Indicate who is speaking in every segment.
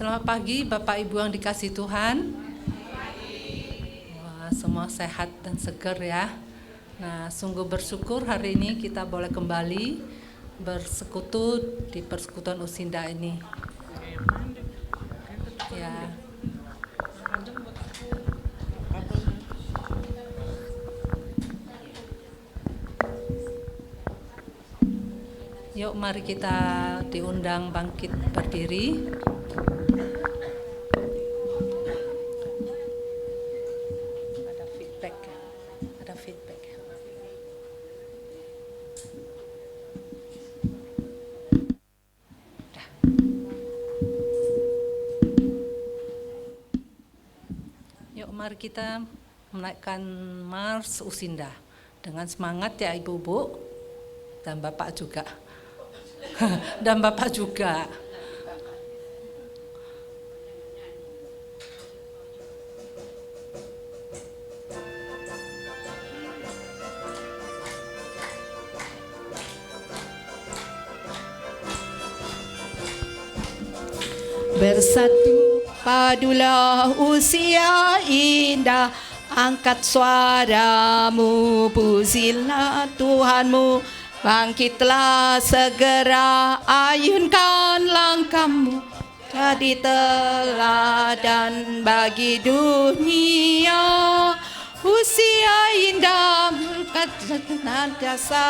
Speaker 1: Selamat pagi Bapak Ibu yang dikasihi Tuhan. Wah, semua sehat dan segar ya. Nah, sungguh bersyukur hari ini kita boleh kembali bersekutu di persekutuan Usinda ini. Ya. Yuk mari kita diundang bangkit berdiri. Ada feedback. Yuk mari kita menaikkan Mars Usinda dengan semangat ya Ibu-ibu dan Bapak juga. Dan Bapak juga.
Speaker 2: Bersatu padulah usia indah, angkat suaramu, pujilah Tuhanmu, bangkitlah segera, ayunkan langkahmu, jadi teladan bagi dunia. Usia indah senantiasa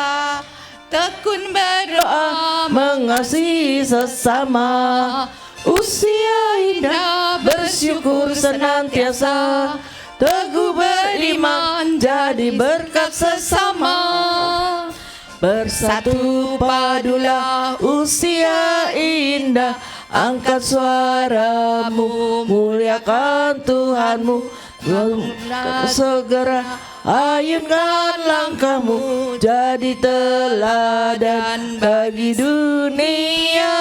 Speaker 2: tekun berdoa,
Speaker 3: mengasihi sesama. Usia indah bersyukur senantiasa, teguh beriman jadi berkat sesama. Bersatu padulah usia indah, angkat suaramu, muliakan Tuhanmu, segera ayunkan langkahmu, jadi teladan bagi dunia.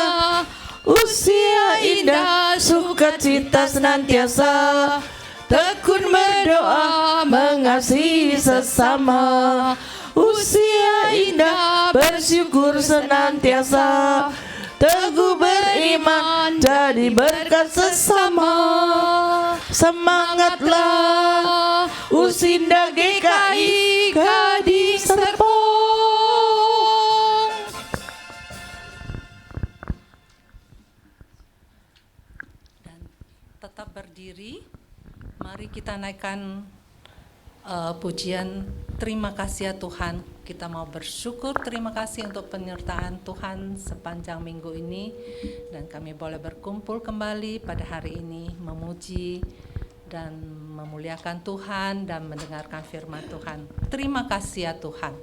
Speaker 3: Usia indah sukacita senantiasa, tekun berdoa mengasihi sesama. Usia indah bersyukur senantiasa, teguh beriman jadi berkat sesama. Semangatlah Usinda GKI Gading Serpong.
Speaker 1: Tetap berdiri, mari kita naikkan pujian terima kasih ya Tuhan. Kita mau bersyukur, terima kasih untuk penyertaan Tuhan sepanjang minggu ini, dan kami boleh berkumpul kembali pada hari ini memuji dan memuliakan Tuhan dan mendengarkan firman Tuhan. Terima kasih ya Tuhan.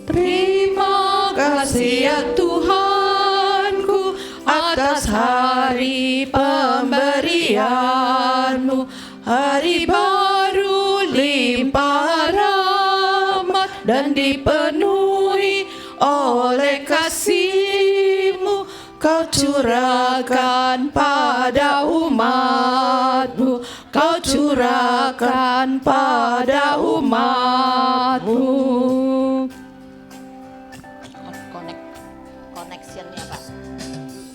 Speaker 2: Terima kasih ya Tuhanku atas hari pemberian-Mu, hari baru limpah rahmat dan dipenuhi oleh kasih-Mu. Kau curahkan pada umat-Mu, Kau curahkan pada umat-Mu.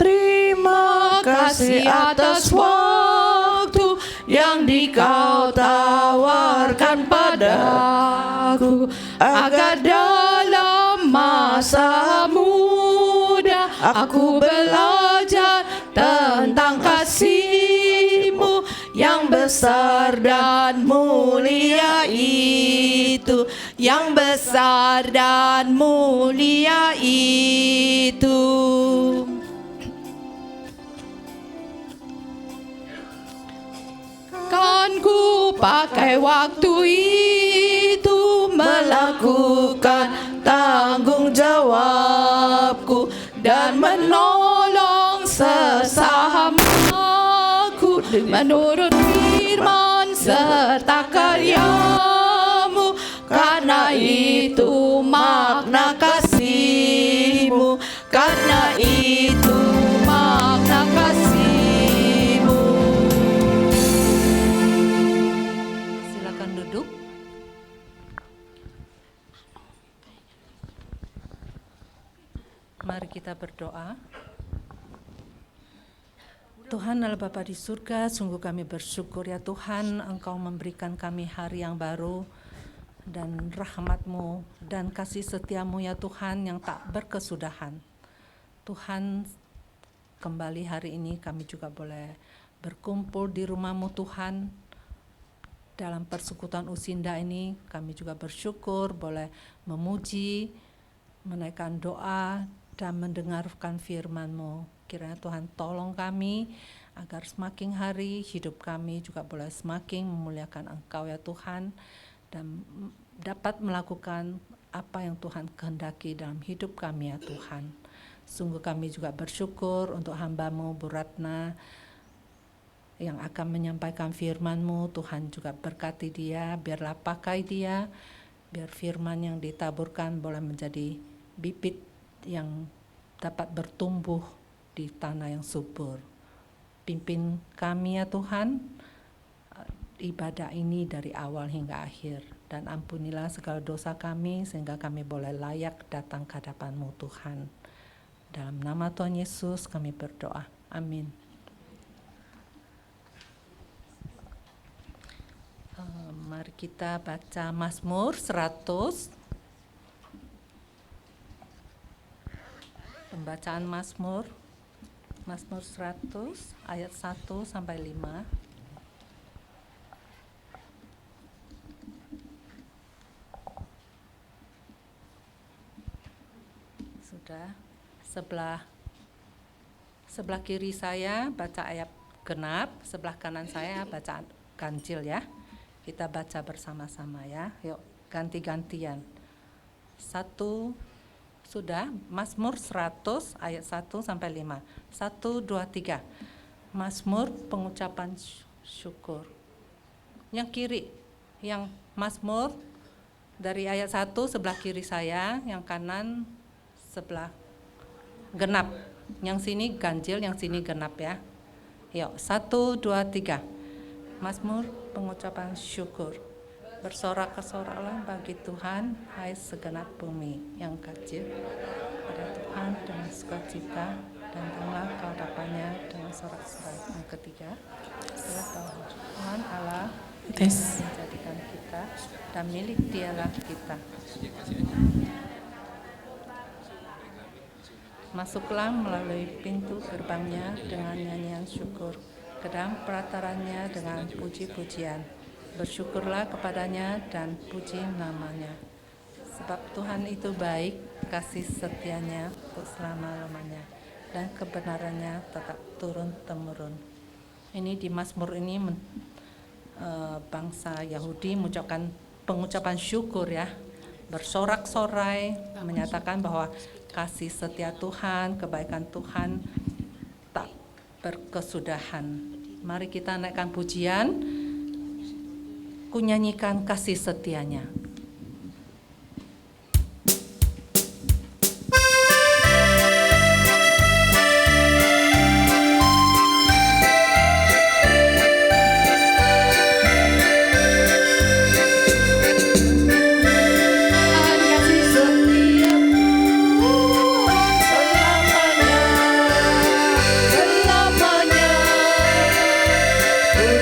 Speaker 2: Terima kasih atas waktu yang Dikau tawarkan padaku, agar dalam masa muda aku belajar tentang kasih-Mu yang besar dan mulia itu, yang besar dan mulia itu. Kan ku pakai waktu itu melakukan tanggung jawabku dan menolong sesamaku menurut firman serta karya-Mu. Karena itu makna kasih-Mu, karena itu makna kasih-Mu.
Speaker 1: Mari kita berdoa. Tuhan Allah Bapa di surga, sungguh kami bersyukur ya Tuhan, Engkau memberikan kami hari yang baru dan rahmat-Mu dan kasih setia-Mu ya Tuhan yang tak berkesudahan. Tuhan, kembali hari ini kami juga boleh berkumpul di rumah-Mu Tuhan. Dalam persekutuan Usinda ini kami juga bersyukur boleh memuji, menaikkan doa dan mendengarkan firman-Mu. Kiranya Tuhan tolong kami agar semakin hari hidup kami juga boleh semakin memuliakan Engkau ya Tuhan, dan dapat melakukan apa yang Tuhan kehendaki dalam hidup kami ya Tuhan. Sungguh kami juga bersyukur untuk hamba-Mu Bu Ratna yang akan menyampaikan firman-Mu. Tuhan juga berkati dia, biarlah pakai dia, biar firman yang ditaburkan boleh menjadi bibit yang dapat bertumbuh di tanah yang subur. Pimpin kami ya Tuhan, ibadah ini dari awal hingga akhir, dan ampunilah segala dosa kami sehingga kami boleh layak datang ke hadapan-Mu Tuhan. Dalam nama Tuhan Yesus kami berdoa. Amin. Mari kita baca Mazmur 100. Pembacaan Mazmur 100 ayat 1 sampai 5. Sudah. Sebelah kiri saya baca ayat genap, sebelah kanan saya baca ganjil ya. Kita baca bersama-sama ya. Yuk, ganti-gantian. 1. Sudah, Mazmur 100 ayat 1 sampai 5. 1, 2, 3. Mazmur pengucapan syukur. Yang kiri, yang Mazmur dari ayat 1 sebelah kiri saya, yang kanan sebelah genap. Yang sini ganjil, yang sini genap ya. Yuk, 1, 2, 3. Mazmur pengucapan syukur. Bersorak-soraklah bagi Tuhan, hai segenap bumi. Yang ganjil, pada Tuhan dengan sukacita, dan datanglah ke hadapannya dengan sorak-sorai. Yang ketiga, adalah bahwa Tuhan Allah menjadikan kita dan milik Dialah kita. Masuklah melalui pintu gerbangnya dengan nyanyian syukur, ke dalam pelataranya dengan puji-pujian. Bersyukurlah kepadanya dan puji namanya. Sebab Tuhan itu baik, kasih setianya untuk selama-lamanya, dan kebenarannya tetap turun-temurun. Ini di Mazmur ini bangsa Yahudi mengucapkan pengucapan syukur ya. Bersorak-sorai, menyatakan bahwa kasih setia Tuhan, kebaikan Tuhan tak berkesudahan. Mari kita naikkan pujian. Ku nyanyikan kasih setianya.
Speaker 2: Ku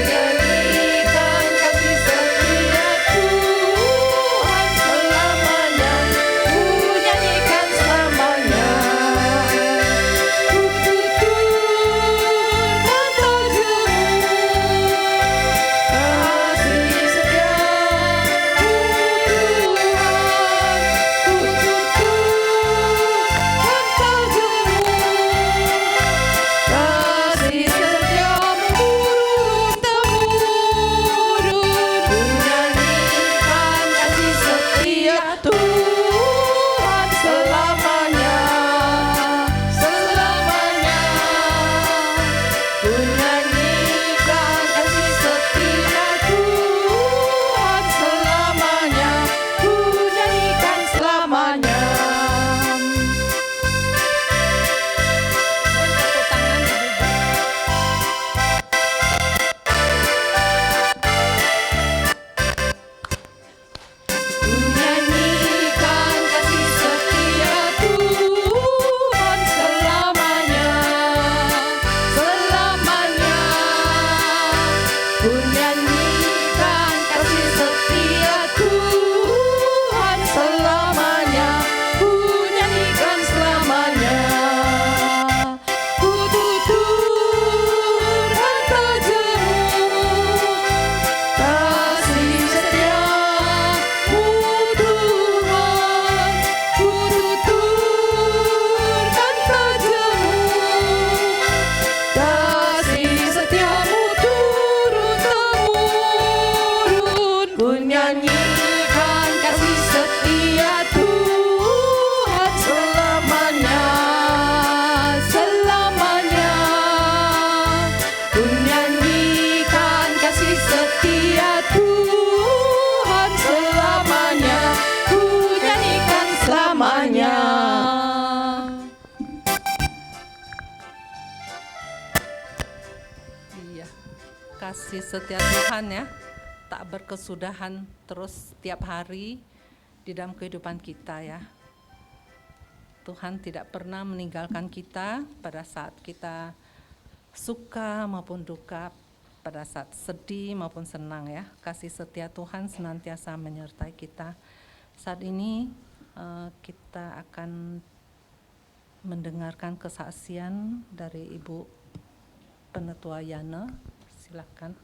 Speaker 2: nyanyikan kasih setiaku
Speaker 1: kasih setia Tuhan ya, tak berkesudahan terus setiap hari di dalam kehidupan kita ya. Tuhan tidak pernah meninggalkan kita pada saat kita suka maupun duka, pada saat sedih maupun senang ya. Kasih setia Tuhan senantiasa menyertai kita. Saat ini kita akan mendengarkan kesaksian dari Ibu Penetua Yana. Silakan.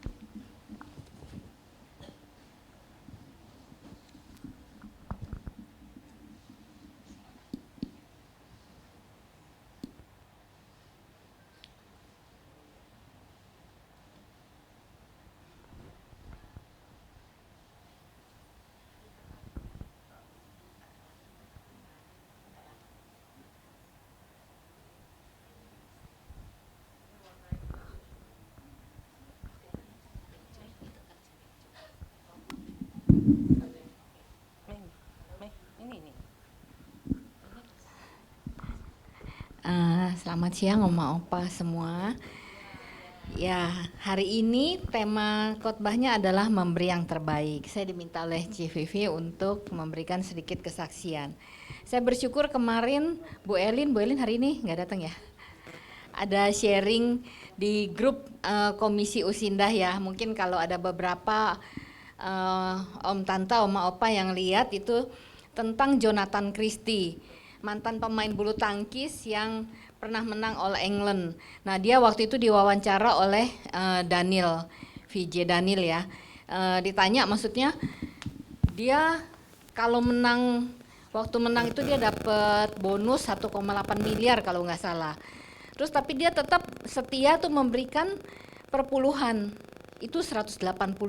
Speaker 2: Selamat siang Oma Opa semua. Ya, hari ini tema khotbahnya adalah memberi yang terbaik. Saya diminta oleh Chief Vivi untuk memberikan sedikit kesaksian. Saya bersyukur kemarin Bu Elin hari ini nggak datang ya. Ada sharing di grup Komisi Usindah ya. Mungkin kalau ada beberapa Om Tante, Oma Opa yang lihat itu tentang Jonathan Christie, mantan pemain bulu tangkis yang pernah menang All England. Nah dia waktu itu diwawancara oleh Daniel, VJ Daniel ya. Ditanya maksudnya dia kalau menang, waktu menang itu dia dapat bonus 1,8 miliar kalau nggak salah. Terus tapi dia tetap setia tuh memberikan perpuluhan, itu 180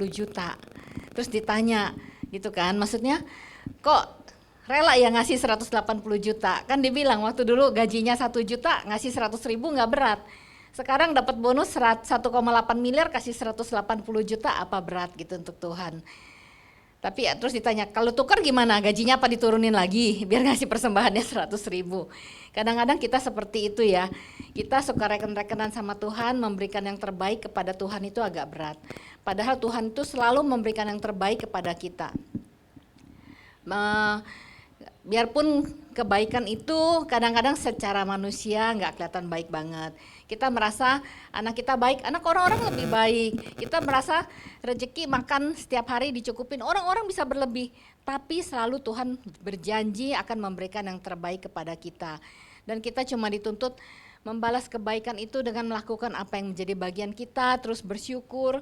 Speaker 2: juta. Terus ditanya gitu kan, maksudnya kok rela ya ngasih 180 juta, kan dibilang waktu dulu gajinya 1 juta ngasih 100 ribu nggak berat, sekarang dapat bonus 1,8 miliar kasih 180 juta apa berat gitu untuk Tuhan. Tapi ya, terus ditanya kalau tukar gimana, gajinya apa diturunin lagi biar ngasih persembahannya 100 ribu. Kadang-kadang kita seperti itu ya, kita suka reken-rekenan sama Tuhan, memberikan yang terbaik kepada Tuhan itu agak berat, padahal Tuhan itu selalu memberikan yang terbaik kepada kita. Biarpun kebaikan itu kadang-kadang secara manusia nggak kelihatan baik banget. Kita merasa anak kita baik, anak orang-orang lebih baik. Kita merasa rezeki makan setiap hari dicukupin, orang-orang bisa berlebih. Tapi selalu Tuhan berjanji akan memberikan yang terbaik kepada kita. Dan kita cuma dituntut membalas kebaikan itu dengan melakukan apa yang menjadi bagian kita, terus bersyukur.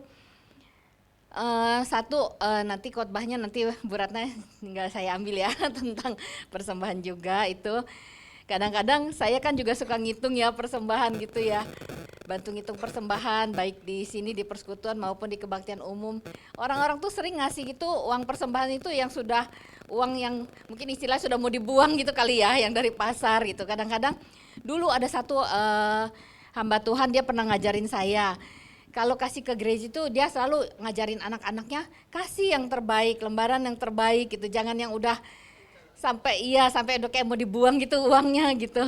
Speaker 2: Nanti khotbahnya nanti Bu Ratna tinggal saya ambil ya tentang persembahan juga itu. Kadang-kadang saya kan juga suka ngitung ya persembahan gitu ya, bantu ngitung persembahan baik di sini di persekutuan maupun di kebaktian umum. Orang-orang tuh sering ngasih gitu uang persembahan itu yang sudah uang yang mungkin istilah sudah mau dibuang gitu kali ya, yang dari pasar gitu. Kadang-kadang dulu ada satu hamba Tuhan, dia pernah ngajarin saya. Kalau kasih ke gereja itu dia selalu ngajarin anak-anaknya kasih yang terbaik, lembaran yang terbaik gitu. Jangan yang udah sampai udah kayak mau dibuang gitu uangnya gitu.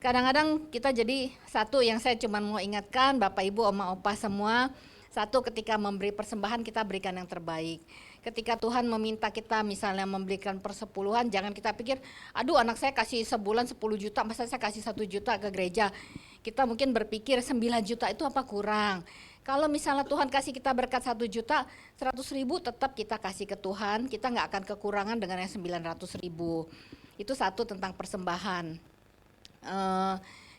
Speaker 2: Kadang-kadang kita jadi satu yang saya cuma mau ingatkan Bapak Ibu, Oma Opa semua. Satu, ketika memberi persembahan kita berikan yang terbaik. Ketika Tuhan meminta kita misalnya memberikan persepuluhan, jangan kita pikir, aduh anak saya kasih sebulan 10 juta, masa saya kasih 1 juta ke gereja. Kita mungkin berpikir 9 juta itu apa kurang. Kalau misalnya Tuhan kasih kita berkat 1 juta, 100 ribu tetap kita kasih ke Tuhan, kita nggak akan kekurangan dengan yang 900 ribu. Itu satu tentang persembahan.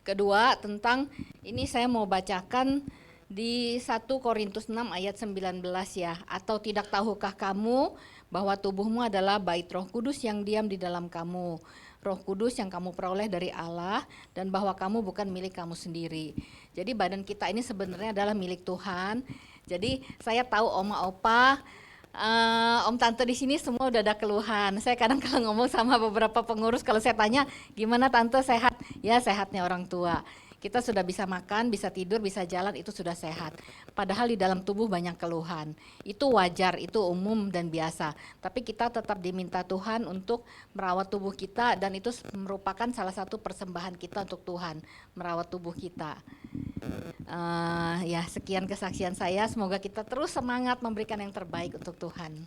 Speaker 2: Kedua tentang, ini saya mau bacakan di 1 Korintus 6 ayat 19 ya. Atau tidak tahukah kamu bahwa tubuhmu adalah bait Roh Kudus yang diam di dalam kamu, Roh Kudus yang kamu peroleh dari Allah, dan bahwa kamu bukan milik kamu sendiri. Jadi badan kita ini sebenarnya adalah milik Tuhan. Jadi saya tahu Oma Opa, Om Tante di sini semua udah ada keluhan. Saya kadang kalau ngomong sama beberapa pengurus, kalau saya tanya gimana Tante sehat, ya sehatnya orang tua. Kita sudah bisa makan, bisa tidur, bisa jalan, itu sudah sehat. Padahal di dalam tubuh banyak keluhan. Itu wajar, itu umum dan biasa. Tapi kita tetap diminta Tuhan untuk merawat tubuh kita, dan itu merupakan salah satu persembahan kita untuk Tuhan, merawat tubuh kita. Ya, sekian kesaksian saya. Semoga kita terus semangat memberikan yang terbaik untuk Tuhan.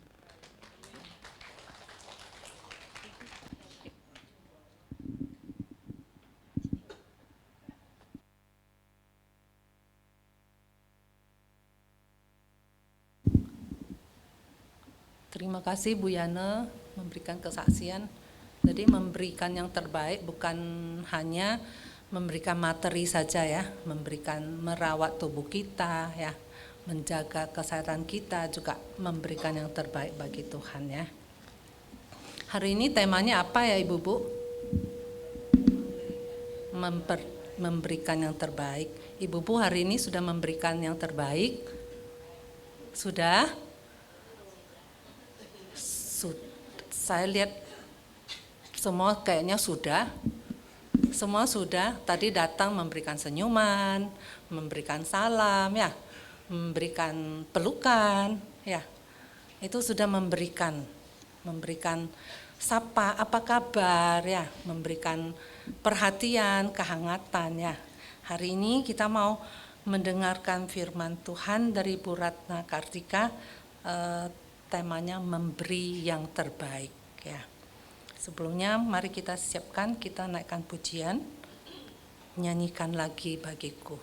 Speaker 1: Terima kasih Bu Yana memberikan kesaksian. Jadi memberikan yang terbaik bukan hanya memberikan materi saja ya, memberikan merawat tubuh kita ya, menjaga kesehatan kita, juga memberikan yang terbaik bagi Tuhan ya. Hari ini temanya apa ya Ibu Bu? Memberikan yang terbaik. Ibu Bu hari ini sudah memberikan yang terbaik? Sudah? Saya lihat semua kayaknya sudah. Semua sudah, tadi datang memberikan senyuman, memberikan salam ya, memberikan pelukan ya. Itu sudah memberikan sapa, apa kabar ya, memberikan perhatian, kehangatan ya. Hari ini kita mau mendengarkan firman Tuhan dari Bu Ratna Kartika, temanya memberi yang terbaik ya. Sebelumnya mari kita siapkan, kita naikkan pujian, nyanyikan lagi bagiku.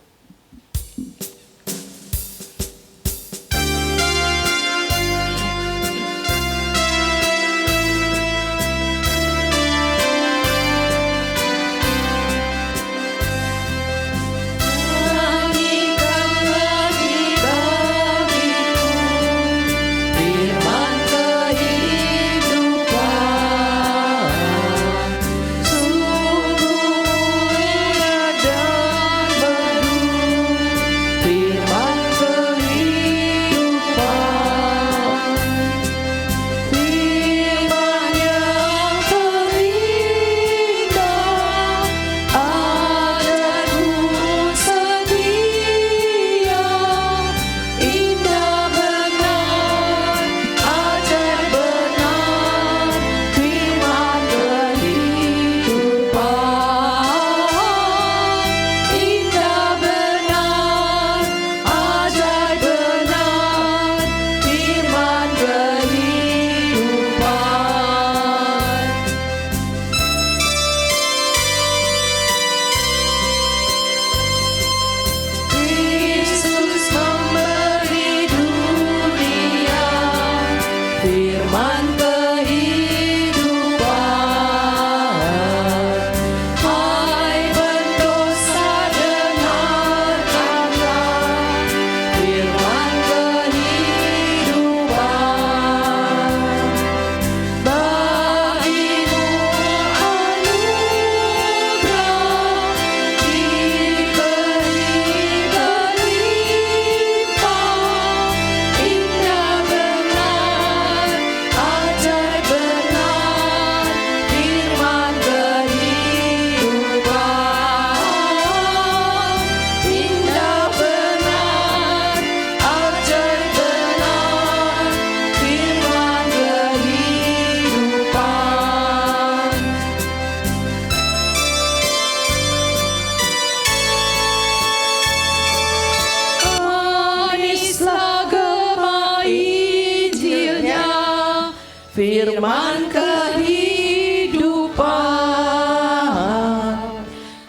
Speaker 3: firman kehidupan,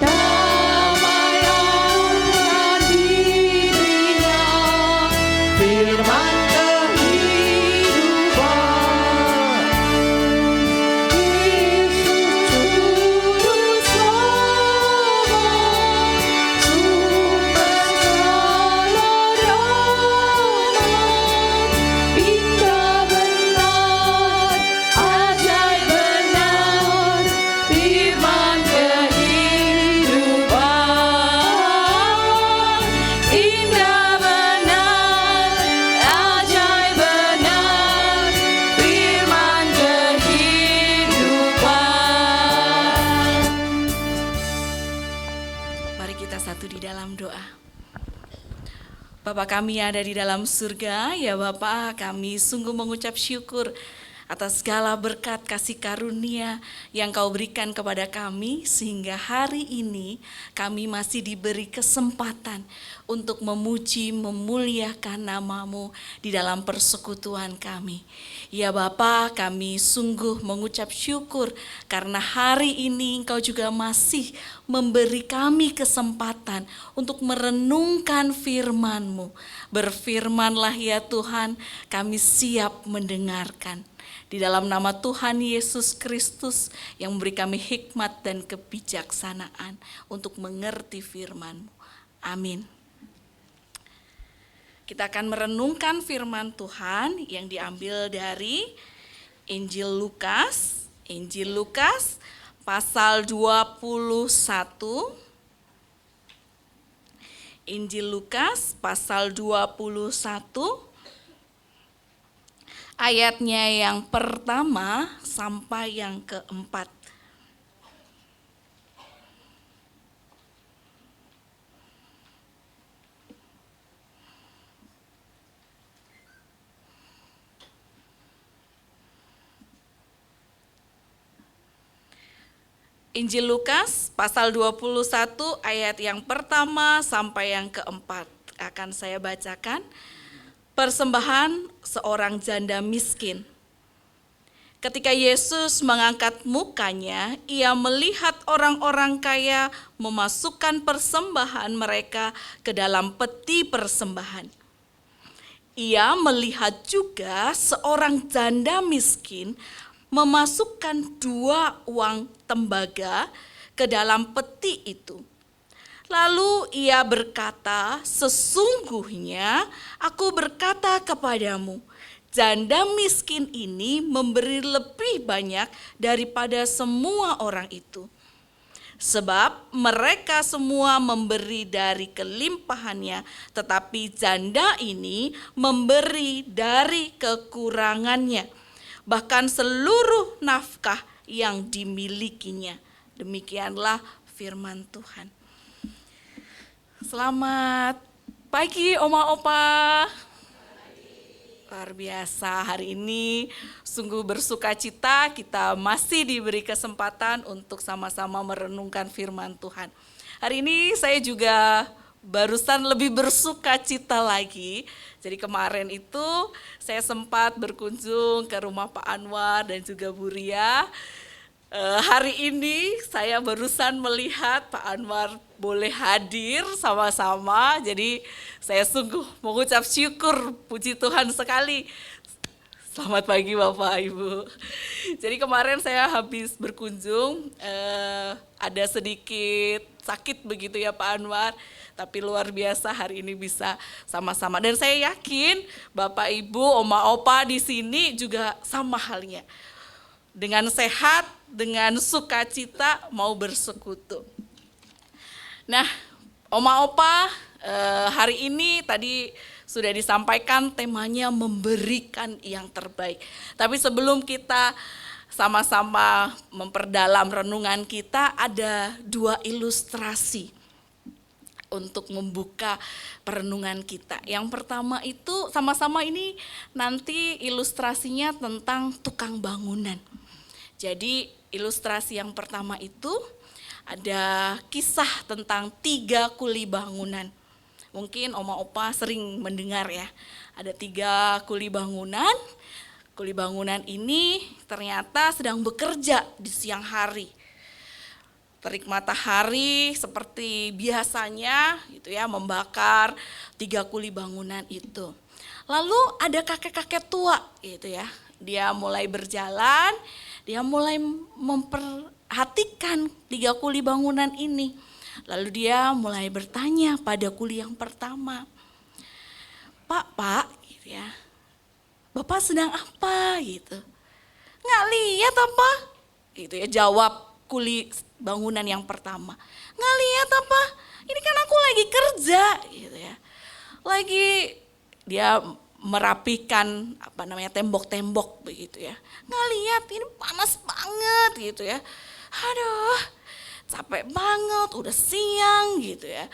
Speaker 3: damai dengan dirinya, firman kehidupan, Yesus juru selamat, sumber segala damai, indah benar, ajaib benar.
Speaker 4: Bapa kami yang ada di dalam surga, ya Bapa, kami sungguh mengucap syukur atas segala berkat kasih karunia yang Kau berikan kepada kami, sehingga hari ini kami masih diberi kesempatan untuk memuji, memuliakan nama-Mu di dalam persekutuan kami. Ya Bapa, kami sungguh mengucap syukur karena hari ini Engkau juga masih memberi kami kesempatan untuk merenungkan firman-Mu. Berfirmanlah ya Tuhan, kami siap mendengarkan. Di dalam nama Tuhan Yesus Kristus yang memberi kami hikmat dan kebijaksanaan untuk mengerti firman-Mu. Amin. Kita akan merenungkan firman Tuhan yang diambil dari Injil Lukas pasal 21. Injil Lukas pasal 21 ayatnya yang pertama sampai yang keempat. Injil Lukas pasal 21 ayat yang pertama sampai yang keempat. Akan saya bacakan. Persembahan seorang janda miskin. Ketika Yesus mengangkat mukanya, ia melihat orang-orang kaya memasukkan persembahan mereka ke dalam peti persembahan. Ia melihat juga seorang janda miskin memasukkan 2 uang tembaga ke dalam peti itu. Lalu ia berkata, sesungguhnya aku berkata kepadamu, janda miskin ini memberi lebih banyak daripada semua orang itu. Sebab mereka semua memberi dari kelimpahannya, tetapi janda ini memberi dari kekurangannya, bahkan seluruh nafkah yang dimilikinya. Demikianlah firman Tuhan. Selamat pagi Oma Opa. Luar biasa, hari ini sungguh bersuka cita kita masih diberi kesempatan untuk sama-sama merenungkan firman Tuhan. Hari ini saya juga barusan lebih bersuka cita lagi. Jadi kemarin itu saya sempat berkunjung ke rumah Pak Anwar dan juga Bu Ria. Hari ini saya barusan melihat Pak Anwar boleh hadir sama-sama, jadi saya sungguh mengucap syukur, puji Tuhan sekali. Selamat pagi Bapak Ibu. Jadi kemarin saya habis berkunjung, ada sedikit sakit begitu ya Pak Anwar, tapi luar biasa hari ini bisa sama-sama. Dan saya yakin Bapak Ibu, Oma Opa di sini juga sama halnya. Dengan sehat, dengan sukacita mau bersekutu. Nah, Oma Opa, hari ini tadi sudah disampaikan temanya memberikan yang terbaik. Tapi sebelum kita sama-sama memperdalam renungan kita, ada 2 ilustrasi untuk membuka perenungan kita. Yang pertama itu sama-sama ini nanti ilustrasinya tentang tukang bangunan. Jadi ilustrasi yang pertama itu ada kisah tentang 3 kuli bangunan. Mungkin Oma Opa sering mendengar ya, ada 3 kuli bangunan. Kuli bangunan ini ternyata sedang bekerja di siang hari. Terik matahari seperti biasanya gitu ya, membakar 3 kuli bangunan itu. Lalu ada kakek-kakek tua gitu ya, dia mulai berjalan, dia mulai memperhatikan 3 kuli bangunan ini. Lalu dia mulai bertanya pada kuli yang pertama, Pak, gitu ya, Bapak sedang apa gitu? Nggak lihat apa? Gitu ya, jawab kuli bangunan yang pertama. Nggak lihat apa? Ini kan aku lagi kerja gitu ya. Lagi dia merapikan tembok-tembok begitu ya. Nggak lihat, ini panas banget gitu ya. Aduh, capek banget, udah siang gitu ya.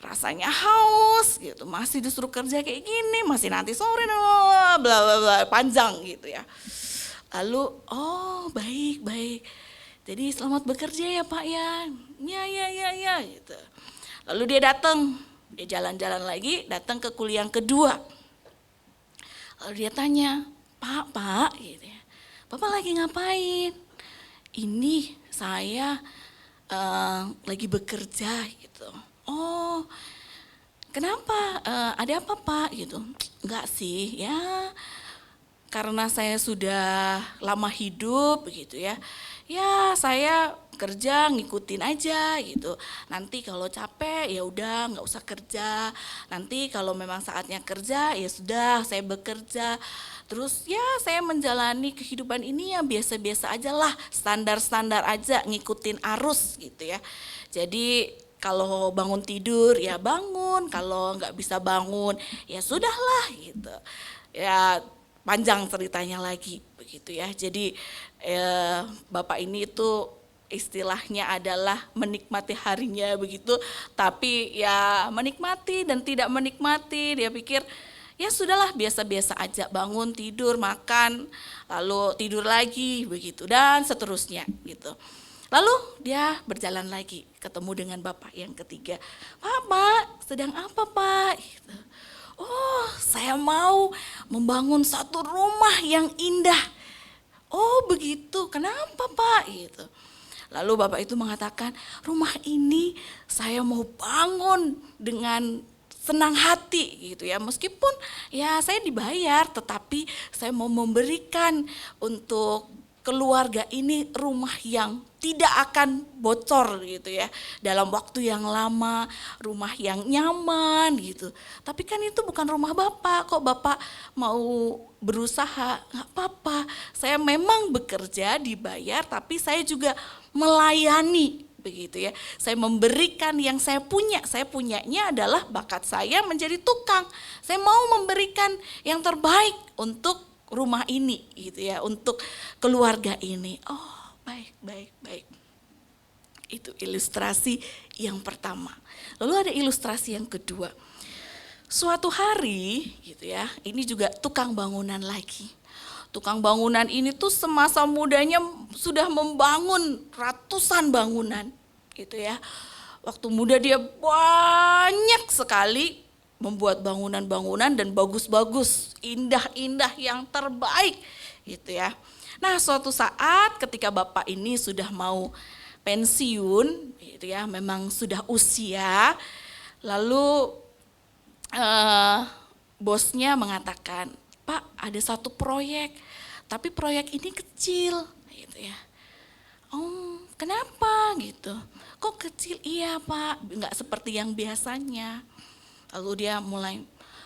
Speaker 4: rasanya haus gitu, masih disuruh kerja kayak gini, masih nanti sore bla bla bla, panjang gitu ya. Lalu oh baik, jadi selamat bekerja ya Pak ya, ya gitu. Lalu dia jalan-jalan lagi, datang ke kuliah yang kedua. Lalu dia tanya, Pak gitu ya, Bapak lagi ngapain? Ini saya lagi bekerja gitu. Oh, kenapa? Ada apa Pak? Gitu. Enggak sih, ya karena saya sudah lama hidup gitu ya. Ya saya kerja ngikutin aja gitu. Nanti kalau capek ya udah nggak usah kerja. Nanti kalau memang saatnya kerja ya sudah saya bekerja. Terus ya saya menjalani kehidupan ini ya biasa-biasa aja lah, standar-standar aja, ngikutin arus gitu ya. Jadi kalau bangun tidur ya bangun, kalau nggak bisa bangun ya sudahlah gitu. Ya panjang ceritanya lagi begitu ya. Jadi Bapak ini itu istilahnya adalah menikmati harinya begitu, tapi ya menikmati dan tidak menikmati, dia pikir ya sudahlah biasa-biasa aja, bangun tidur makan lalu tidur lagi begitu dan seterusnya gitu. Lalu dia berjalan lagi ketemu dengan bapak yang ketiga. Pak, sedang apa Pak? Gitu. Oh, saya mau membangun satu rumah yang indah. Oh begitu, kenapa Pak? Gitu. Lalu bapak itu mengatakan, rumah ini saya mau bangun dengan senang hati gitu ya. Meskipun ya saya dibayar, tetapi saya mau memberikan untuk keluarga ini rumah yang tidak akan bocor gitu ya, dalam waktu yang lama, rumah yang nyaman gitu. Tapi kan itu bukan rumah Bapak, kok Bapak mau berusaha? Nggak apa-apa, saya memang bekerja dibayar, tapi saya juga melayani begitu ya. Saya memberikan yang saya punya, saya punyanya adalah bakat saya menjadi tukang. Saya mau memberikan yang terbaik untuk rumah ini gitu ya, untuk keluarga ini. Oh baik. Itu ilustrasi yang pertama. Lalu ada ilustrasi yang kedua. Suatu hari gitu ya, ini juga tukang bangunan lagi. Tukang bangunan ini tuh semasa mudanya sudah membangun ratusan bangunan gitu ya. Waktu muda dia banyak sekali membuat bangunan-bangunan dan bagus-bagus, indah-indah yang terbaik gitu ya. Nah suatu saat ketika bapak ini sudah mau pensiun gitu ya, memang sudah usia, lalu bosnya mengatakan, Pak ada satu proyek, tapi proyek ini kecil gitu ya. Oh kenapa gitu, kok kecil? Iya Pak, nggak seperti yang biasanya. Lalu dia mulai,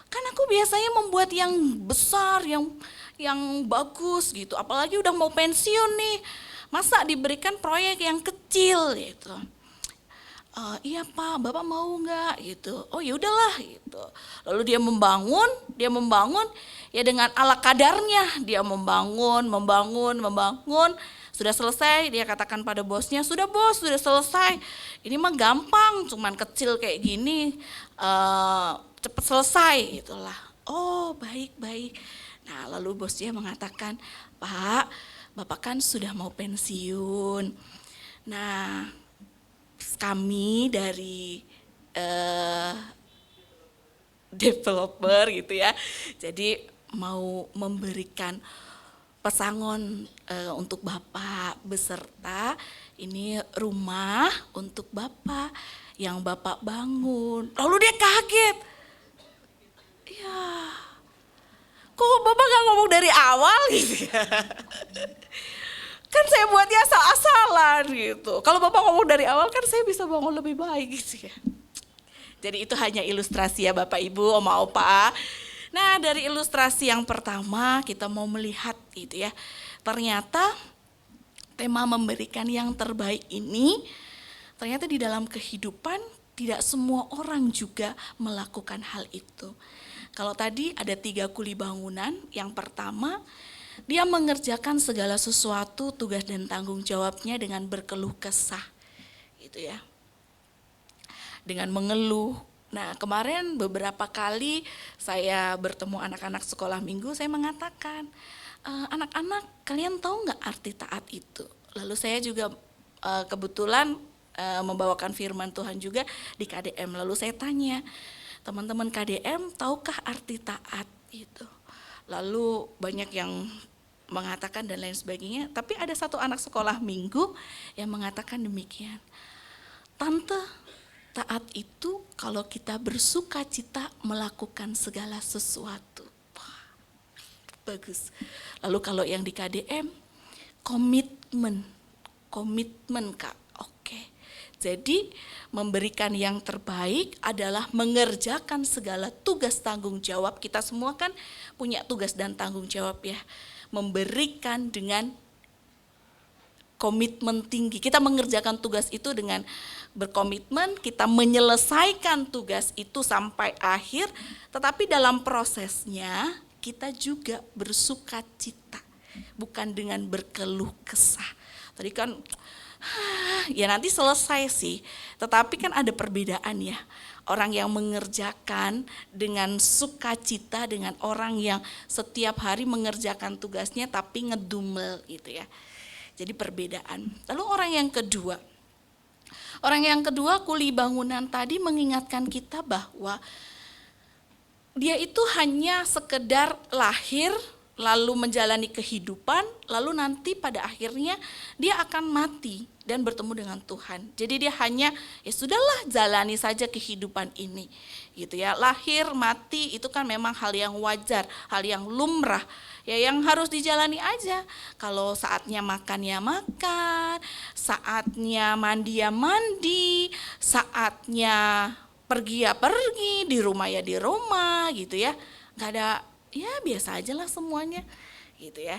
Speaker 4: kan aku biasanya membuat yang besar, yang bagus gitu. Apalagi udah mau pensiun nih, masa diberikan proyek yang kecil gitu. Iya Pak, Bapak mau nggak gitu? Oh ya udahlah gitu. Lalu dia membangun ya dengan ala kadarnya. Dia membangun. Sudah selesai, dia katakan pada bosnya, sudah bos, sudah selesai. Ini mah gampang, cuman kecil kayak gini, cepat selesai itulah. Oh baik. Nah lalu bosnya mengatakan, Pak, Bapak kan sudah mau pensiun. Nah kami dari developer gitu ya, jadi mau memberikan pesangon untuk Bapak beserta ini rumah untuk Bapak yang Bapak bangun. Lalu dia kaget. Ya, kok Bapak gak ngomong dari awal gitu ya? Kan saya buatnya asal-asalan gitu. Kalau Bapak ngomong dari awal kan saya bisa bangun lebih baik gitu ya. Jadi itu hanya ilustrasi ya Bapak Ibu, Oma Opa. Nah dari ilustrasi yang pertama kita mau melihat gitu ya. Ternyata tema memberikan yang terbaik ini ternyata di dalam kehidupan tidak semua orang juga melakukan hal itu. Kalau tadi ada 3 kuli bangunan, yang pertama dia mengerjakan segala sesuatu tugas dan tanggung jawabnya dengan berkeluh kesah gitu ya. Dengan mengeluh, Nah, kemarin beberapa kali saya bertemu anak-anak sekolah minggu, saya mengatakan, anak-anak kalian tahu nggak arti taat itu? Lalu saya juga kebetulan membawakan firman Tuhan juga di KDM. Lalu saya tanya, teman-teman KDM tahukah arti taat itu? Lalu banyak yang mengatakan dan lain sebagainya. Tapi ada satu anak sekolah minggu yang mengatakan demikian. Tante, taat itu kalau kita bersuka cita melakukan segala sesuatu. Wah, bagus. Lalu kalau yang di KDM, komitmen Kak. Oke. Jadi memberikan yang terbaik adalah mengerjakan segala tugas tanggung jawab. Kita semua kan punya tugas dan tanggung jawab ya. Memberikan dengan komitmen tinggi. Kita mengerjakan tugas itu dengan berkomitmen, kita menyelesaikan tugas itu sampai akhir, tetapi dalam prosesnya kita juga bersuka cita, bukan dengan berkeluh kesah. Tadi kan, ya nanti selesai sih, tetapi kan ada perbedaan ya. Orang yang mengerjakan dengan sukacita dengan orang yang setiap hari mengerjakan tugasnya tapi ngedumel gitu ya. Jadi perbedaan. Lalu orang yang kedua kuli bangunan tadi mengingatkan kita bahwa dia itu hanya sekedar lahir, lalu menjalani kehidupan, lalu nanti pada akhirnya dia akan mati dan bertemu dengan Tuhan. Jadi dia hanya ya sudahlah jalani saja kehidupan ini gitu ya. Lahir, mati itu kan memang hal yang wajar, hal yang lumrah. Ya yang harus dijalani aja. Kalau saatnya makan ya makan, saatnya mandi ya mandi, saatnya pergi ya pergi, di rumah ya di rumah gitu ya. Gak ada, ya biasa aja lah semuanya gitu ya.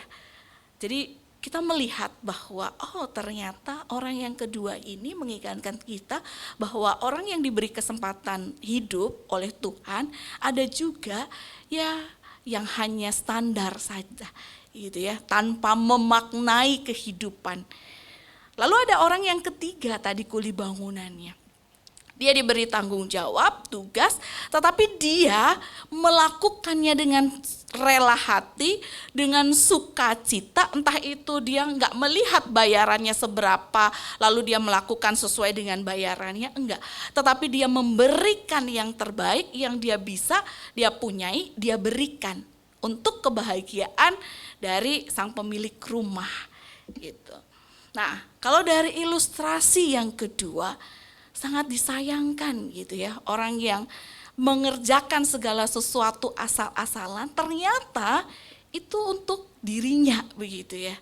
Speaker 4: Jadi kita melihat bahwa ternyata orang yang kedua ini mengingatkan kita bahwa orang yang diberi kesempatan hidup oleh Tuhan ada juga ya yang hanya standar saja gitu ya, tanpa memaknai kehidupan. Lalu ada orang yang ketiga tadi kuli bangunannya. Dia diberi tanggung jawab, tugas, tetapi dia melakukannya dengan rela hati, dengan sukacita, entah itu dia nggak melihat bayarannya seberapa, lalu dia melakukan sesuai dengan bayarannya, enggak. Tetapi dia memberikan yang terbaik, yang dia bisa, dia punyai, dia berikan untuk kebahagiaan dari sang pemilik rumah. Gitu. Nah, kalau dari ilustrasi yang kedua, sangat disayangkan gitu ya, orang yang mengerjakan segala sesuatu asal-asalan ternyata itu untuk dirinya begitu ya.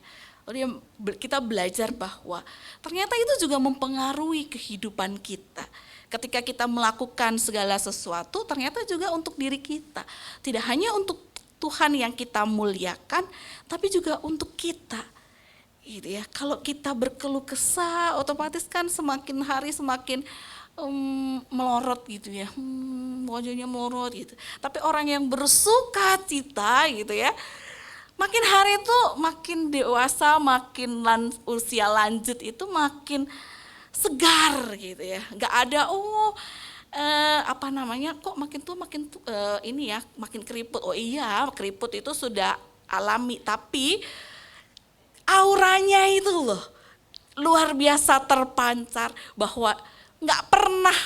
Speaker 4: Kita belajar bahwa ternyata itu juga mempengaruhi kehidupan kita. Ketika kita melakukan segala sesuatu ternyata juga untuk diri kita. Tidak hanya untuk Tuhan yang kita muliakan, tapi juga untuk kita. Gitu ya. Kalau kita berkeluh kesah, otomatis kan semakin hari semakin melorot gitu ya, wajahnya melorot gitu. Tapi orang yang bersuka cita gitu ya, makin hari itu makin dewasa, makin usia lanjut itu makin segar gitu ya. Nggak ada kok makin tua ini ya makin keriput. Oh iya, keriput itu sudah alami, tapi auranya itu loh luar biasa terpancar bahwa nggak pernah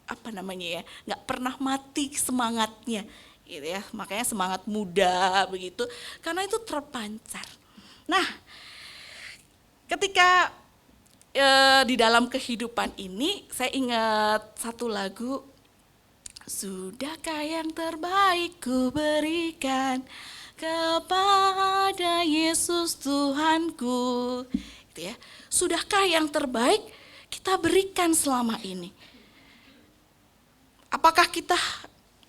Speaker 4: nggak pernah mati semangatnya gitu ya. Makanya semangat muda begitu karena itu terpancar. Nah, ketika di dalam kehidupan ini saya ingat satu lagu, sudahkah yang terbaik ku berikan kepada Yesus Tuhanku, gitu ya. Sudahkah yang terbaik kita berikan selama ini? Apakah kita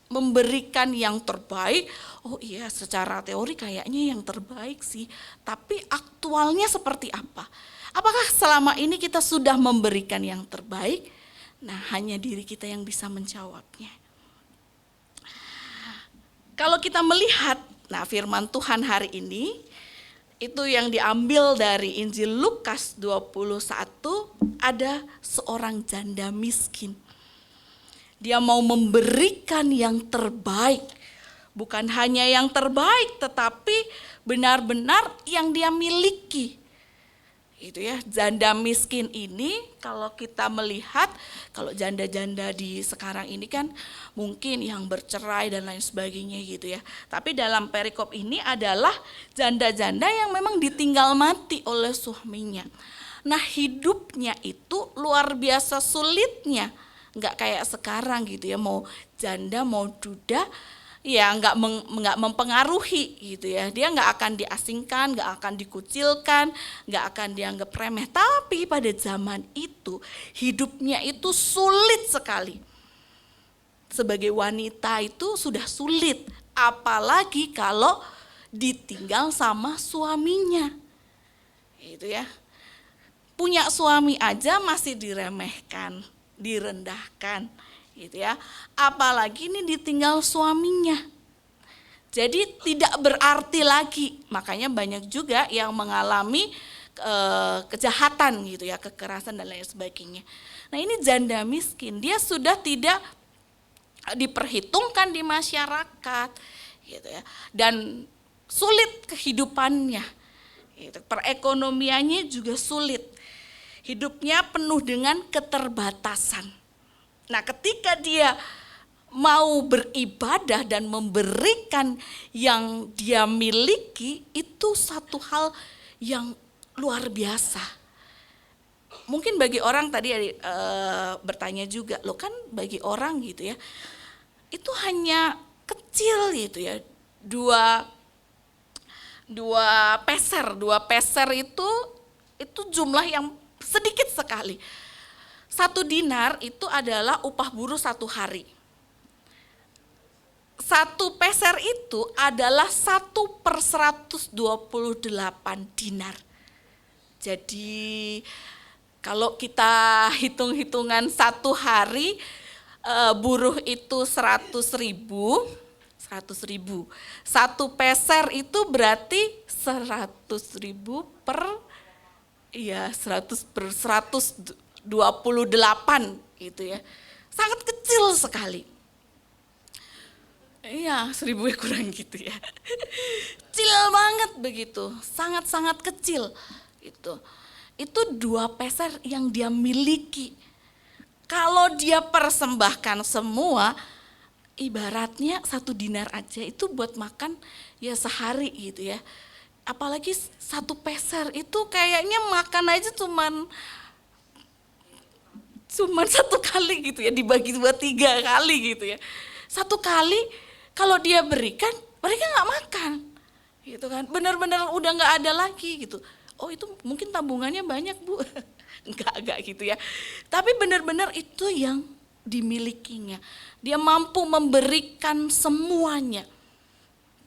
Speaker 4: memberikan yang terbaik? Oh iya, secara teori kayaknya yang terbaik sih, tapi aktualnya seperti apa? Apakah selama ini kita sudah memberikan yang terbaik? Nah, hanya diri kita yang bisa menjawabnya. Kalau kita melihat firman Tuhan hari ini, itu yang diambil dari Injil Lukas 21, ada seorang janda miskin. Dia mau memberikan yang terbaik. Bukan hanya yang terbaik, tetapi benar-benar yang dia miliki. Itu ya, janda miskin ini kalau kita melihat, kalau janda-janda di sekarang ini kan mungkin yang bercerai dan lain sebagainya gitu ya. Tapi dalam perikop ini adalah janda-janda yang memang ditinggal mati oleh suaminya. Nah, hidupnya itu luar biasa sulitnya. Enggak kayak sekarang gitu ya, mau janda mau duda ya enggak mempengaruhi gitu ya. Dia enggak akan diasingkan, enggak akan dikucilkan, enggak akan dianggap remeh. Tapi pada zaman itu hidupnya itu sulit sekali. Sebagai wanita itu sudah sulit, apalagi kalau ditinggal sama suaminya. Itu ya. Punya suami aja masih diremehkan, direndahkan. Gitu ya. Apalagi ini ditinggal suaminya. Jadi tidak berarti lagi. Makanya banyak juga yang mengalami kejahatan gitu ya, kekerasan dan lain sebagainya. Nah, ini janda miskin, dia sudah tidak diperhitungkan di masyarakat gitu ya. Dan sulit kehidupannya. Gitu. Perekonomiannya juga sulit. Hidupnya penuh dengan keterbatasan. Nah, ketika dia mau beribadah dan memberikan yang dia miliki, itu satu hal yang luar biasa. Mungkin bagi orang tadi bertanya juga, loh kan bagi orang gitu ya, itu hanya kecil gitu ya, dua peser itu jumlah yang sedikit sekali. 1 dinar itu adalah upah buruh 1 hari. 1 peser itu adalah 1/128 dinar. Jadi kalau kita hitung-hitungan 1 hari, buruh itu 100.000. 1 peser itu berarti 100.000 per 100/128 gitu ya. Sangat kecil sekali. Iya, 1.000 kurang gitu ya. Kecil banget begitu, sangat-sangat kecil itu. Itu 2 peser yang dia miliki. Kalau dia persembahkan semua, ibaratnya 1 dinar aja itu buat makan ya sehari gitu ya. Apalagi 1 peser itu kayaknya makan aja cuman 1 kali gitu ya, dibagi 2-3 kali gitu ya. 1 kali kalau dia berikan, mereka nggak makan, gitu kan. Benar-benar udah nggak ada lagi gitu. Oh, itu mungkin tabungannya banyak, Bu. Enggak gitu ya. Tapi benar-benar itu yang dimilikinya. Dia mampu memberikan semuanya.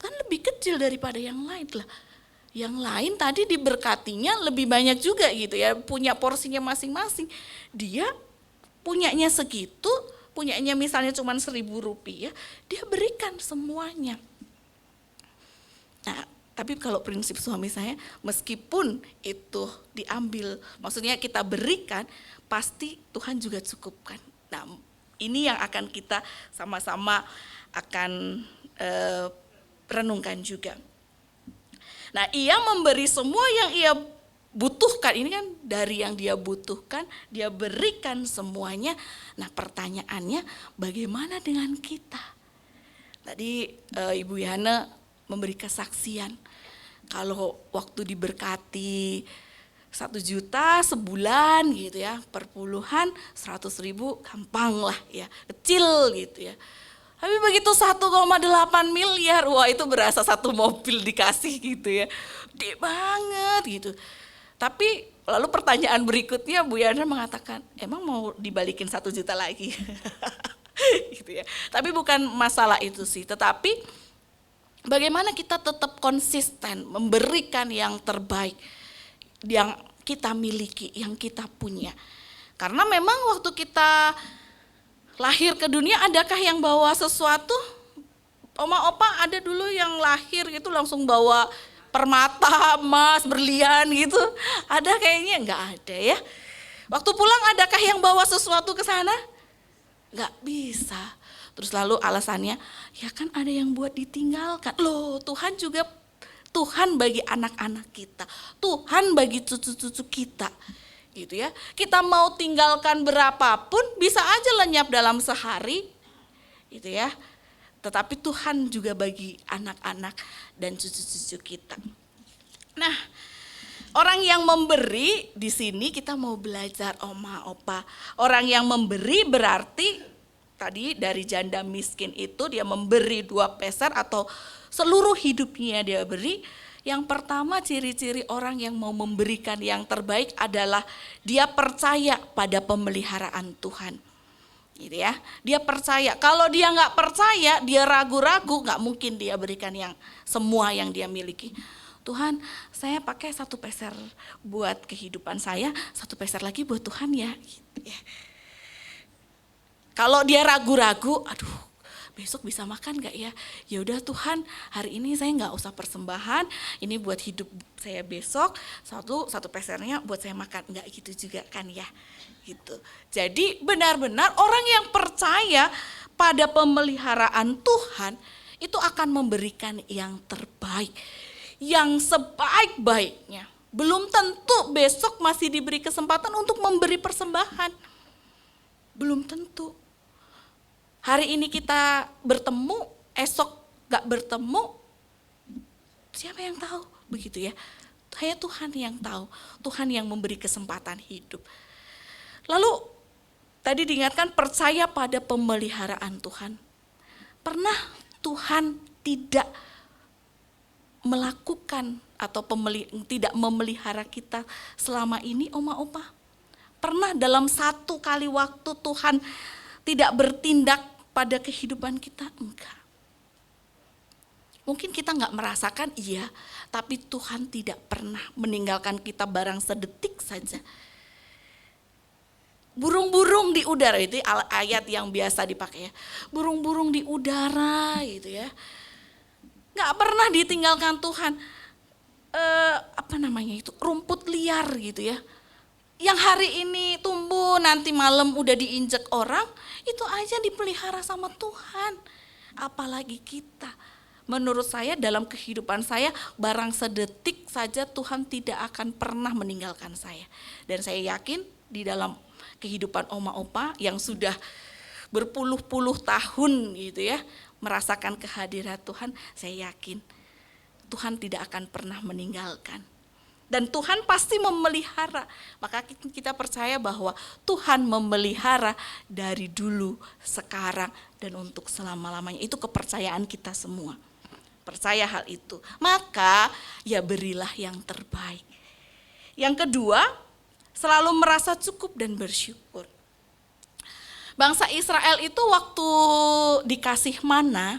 Speaker 4: Kan lebih kecil daripada yang lain lah. Yang lain tadi diberkatinya lebih banyak juga gitu ya, punya porsinya masing-masing. Dia punyanya segitu, punyanya misalnya cuma 1.000 rupiah, dia berikan semuanya. Nah, tapi kalau prinsip suami saya, meskipun itu diambil, maksudnya kita berikan, pasti Tuhan juga cukupkan. Nah, ini yang akan kita sama-sama akan renungkan juga. Nah, ia memberi semua yang ia butuhkan, ini kan dari yang dia butuhkan, dia berikan semuanya. Nah, pertanyaannya bagaimana dengan kita? Tadi Ibu Yana memberi kesaksian, kalau waktu diberkati 1 juta sebulan gitu ya, perpuluhan 100.000 gampang lah ya, kecil gitu ya. Tapi begitu 1,8 miliar, wah itu berasa 1 mobil dikasih gitu ya, gede banget gitu. Tapi lalu pertanyaan berikutnya Bu Yana mengatakan, emang mau dibalikin 1 juta lagi? Gitu ya. Tapi bukan masalah itu sih, tetapi bagaimana kita tetap konsisten memberikan yang terbaik yang kita miliki, yang kita punya. Karena memang waktu kita lahir ke dunia, adakah yang bawa sesuatu? Oma opa ada dulu yang lahir gitu langsung bawa permata, emas, berlian gitu. Ada kayaknya? Enggak ada ya. Waktu pulang adakah yang bawa sesuatu ke sana? Nggak bisa. Terus lalu alasannya, ya kan ada yang buat ditinggalkan. Loh, Tuhan juga Tuhan bagi anak-anak kita, Tuhan bagi cucu-cucu kita. Gitu ya. Kita mau tinggalkan berapapun bisa aja lenyap dalam sehari. Gitu ya. Tetapi Tuhan juga bagi anak-anak dan cucu-cucu kita. Nah, orang yang memberi di sini kita mau belajar oma opa. Orang yang memberi berarti tadi dari janda miskin itu dia memberi 2 peser atau seluruh hidupnya dia beri. Yang pertama ciri-ciri orang yang mau memberikan yang terbaik adalah dia percaya pada pemeliharaan Tuhan. Gitu ya. Dia percaya. Kalau dia nggak percaya, dia ragu-ragu, nggak mungkin dia berikan yang semua yang dia miliki. Tuhan, saya pakai 1 peser buat kehidupan saya, 1 peser lagi buat Tuhan ya. Gitu ya. Kalau dia ragu-ragu, aduh besok bisa makan gak ya? Ya udah Tuhan, hari ini saya nggak usah persembahan, ini buat hidup saya besok, satu pesernya buat saya makan, nggak gitu juga kan ya? Gitu. Jadi benar-benar orang yang percaya pada pemeliharaan Tuhan itu akan memberikan yang terbaik, yang sebaik-baiknya. Belum tentu besok masih diberi kesempatan untuk memberi persembahan. Belum tentu. Hari ini kita bertemu, esok gak bertemu, siapa yang tahu? Begitu ya. Hanya Tuhan yang tahu, Tuhan yang memberi kesempatan hidup. Lalu tadi diingatkan percaya pada pemeliharaan Tuhan. Pernah Tuhan tidak melakukan atau tidak memelihara kita selama ini oma opa? Pernah dalam 1 kali waktu Tuhan tidak bertindak pada kehidupan kita? Enggak. Mungkin kita enggak merasakan iya, tapi Tuhan tidak pernah meninggalkan kita barang sedetik saja. Burung-burung di udara, itu ayat yang biasa dipakai ya. Burung-burung di udara gitu ya. Enggak pernah ditinggalkan Tuhan. Rumput liar gitu ya. Yang hari ini tumbuh nanti malam udah diinjek orang, itu aja dipelihara sama Tuhan. Apalagi kita. Menurut saya dalam kehidupan saya barang sedetik saja Tuhan tidak akan pernah meninggalkan saya. Dan saya yakin di dalam kehidupan oma opa yang sudah berpuluh-puluh tahun gitu ya, merasakan kehadiran Tuhan, saya yakin Tuhan tidak akan pernah meninggalkan. Dan Tuhan pasti memelihara. Maka kita percaya bahwa Tuhan memelihara dari dulu, sekarang, dan untuk selama-lamanya. Itu kepercayaan kita semua. Percaya hal itu. Maka ya berilah yang terbaik. Yang kedua, selalu merasa cukup dan bersyukur. Bangsa Israel itu waktu dikasih mana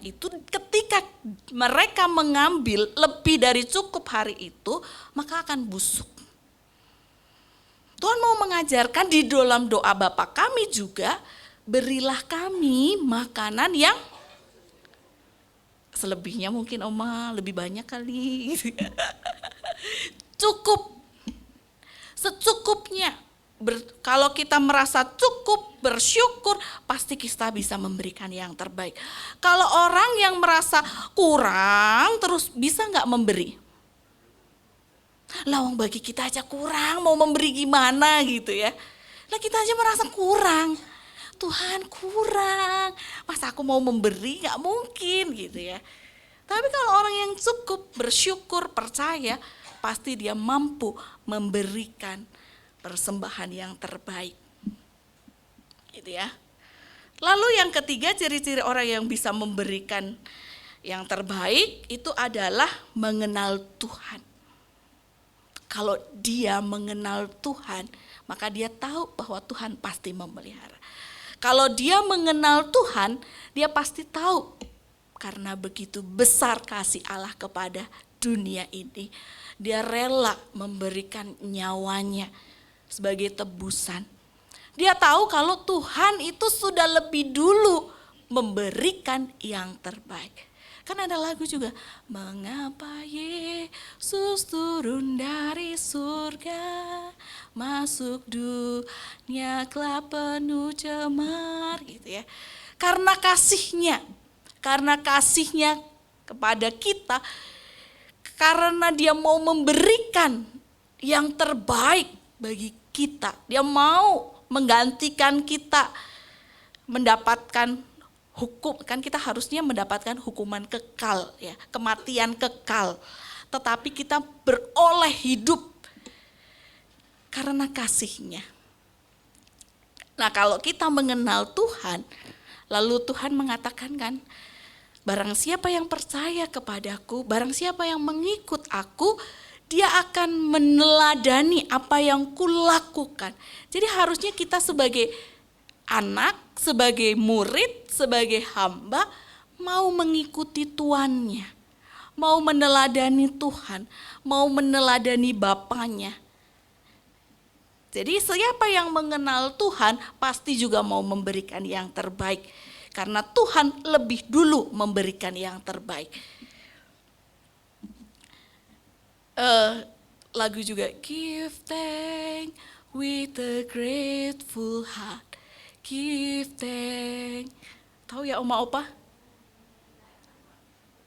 Speaker 4: itu ketika mereka mengambil lebih dari cukup hari itu, maka akan busuk. Tuhan mau mengajarkan di dalam doa Bapa kami juga, berilah kami makanan yang selebihnya mungkin oma lebih banyak kali. Cukup, secukupnya. Kalau kita merasa cukup, bersyukur, pasti kita bisa memberikan yang terbaik. Kalau orang yang merasa kurang, terus bisa nggak memberi? Lawang bagi kita aja kurang, mau memberi gimana gitu ya. Lah kita aja merasa kurang. Tuhan kurang, masa aku mau memberi? Nggak mungkin gitu ya. Tapi kalau orang yang cukup, bersyukur, percaya, pasti dia mampu memberikan persembahan yang terbaik. Gitu ya. Lalu yang ketiga, ciri-ciri orang yang bisa memberikan yang terbaik itu adalah mengenal Tuhan. Kalau dia mengenal Tuhan, maka dia tahu bahwa Tuhan pasti memelihara. Kalau dia mengenal Tuhan, dia pasti tahu karena begitu besar kasih Allah kepada dunia ini, dia rela memberikan nyawanya sebagai tebusan. Dia tahu kalau Tuhan itu sudah lebih dulu memberikan yang terbaik. Kan ada lagu juga, mengapa Yesus turun dari surga, masuk dunia gelap penuh cemar gitu ya. Karena kasihnya kepada kita, karena dia mau memberikan yang terbaik bagi kita. Dia mau menggantikan kita mendapatkan hukum, kan kita harusnya mendapatkan hukuman kekal ya, kematian kekal. Tetapi kita beroleh hidup karena kasihnya. Nah, kalau kita mengenal Tuhan, lalu Tuhan mengatakan kan, barang siapa yang percaya kepadaku, barang siapa yang mengikut aku, dia akan meneladani apa yang kulakukan. Jadi harusnya kita sebagai anak, sebagai murid, sebagai hamba, mau mengikuti tuannya, mau meneladani Tuhan, mau meneladani Bapanya. Jadi siapa yang mengenal Tuhan pasti juga mau memberikan yang terbaik. Karena Tuhan lebih dulu memberikan yang terbaik. Lagu juga, give thanks with a grateful heart. Give thanks. Tahu ya Oma Opa?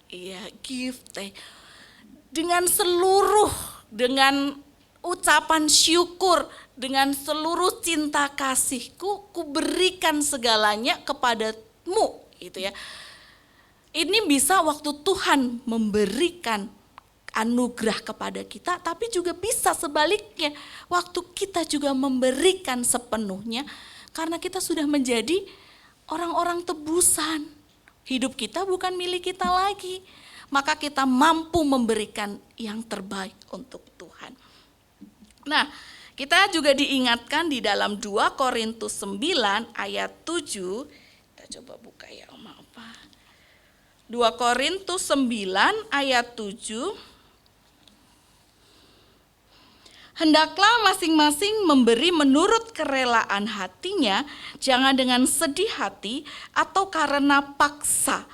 Speaker 4: Iya, give thanks. Dengan ucapan syukur, dengan seluruh cinta kasihku, ku berikan segalanya kepadamu, gitu ya. Ini bisa waktu Tuhan memberikan anugerah kepada kita, tapi juga bisa sebaliknya, waktu kita juga memberikan sepenuhnya, karena kita sudah menjadi orang-orang tebusan. Hidup kita bukan milik kita lagi, maka kita mampu memberikan yang terbaik untuk Tuhan. Nah, kita juga diingatkan di dalam 2 Korintus 9 ayat 7. Kita coba buka ya Oma Opa. 2 Korintus 9 ayat 7. Hendaklah masing-masing memberi menurut kerelaan hatinya, jangan dengan sedih hati atau karena paksa.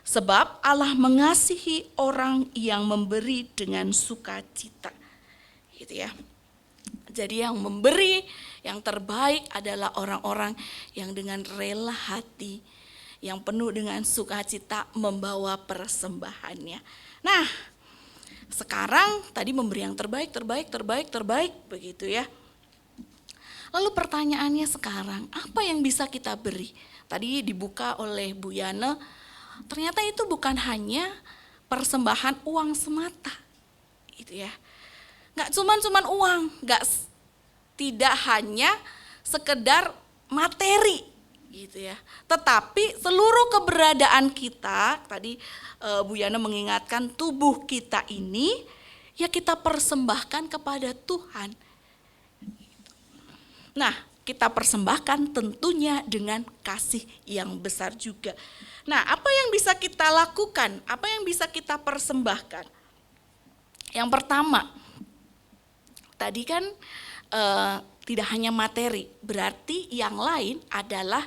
Speaker 4: Sebab Allah mengasihi orang yang memberi dengan sukacita. Gitu ya. Jadi yang memberi yang terbaik adalah orang-orang yang dengan rela hati, yang penuh dengan sukacita membawa persembahannya. Nah, sekarang tadi memberi yang terbaik begitu ya. Lalu pertanyaannya sekarang, apa yang bisa kita beri? Tadi dibuka oleh Bu Yana, ternyata itu bukan hanya persembahan uang semata, gitu ya. Nggak cuman uang, tidak hanya sekedar materi, gitu ya. Tetapi seluruh keberadaan kita, tadi Bu Yana mengingatkan tubuh kita ini, ya kita persembahkan kepada Tuhan. Nah, kita persembahkan tentunya dengan kasih yang besar juga. Nah, apa yang bisa kita lakukan? Apa yang bisa kita persembahkan? Yang pertama, tadi kan tidak hanya materi, berarti yang lain adalah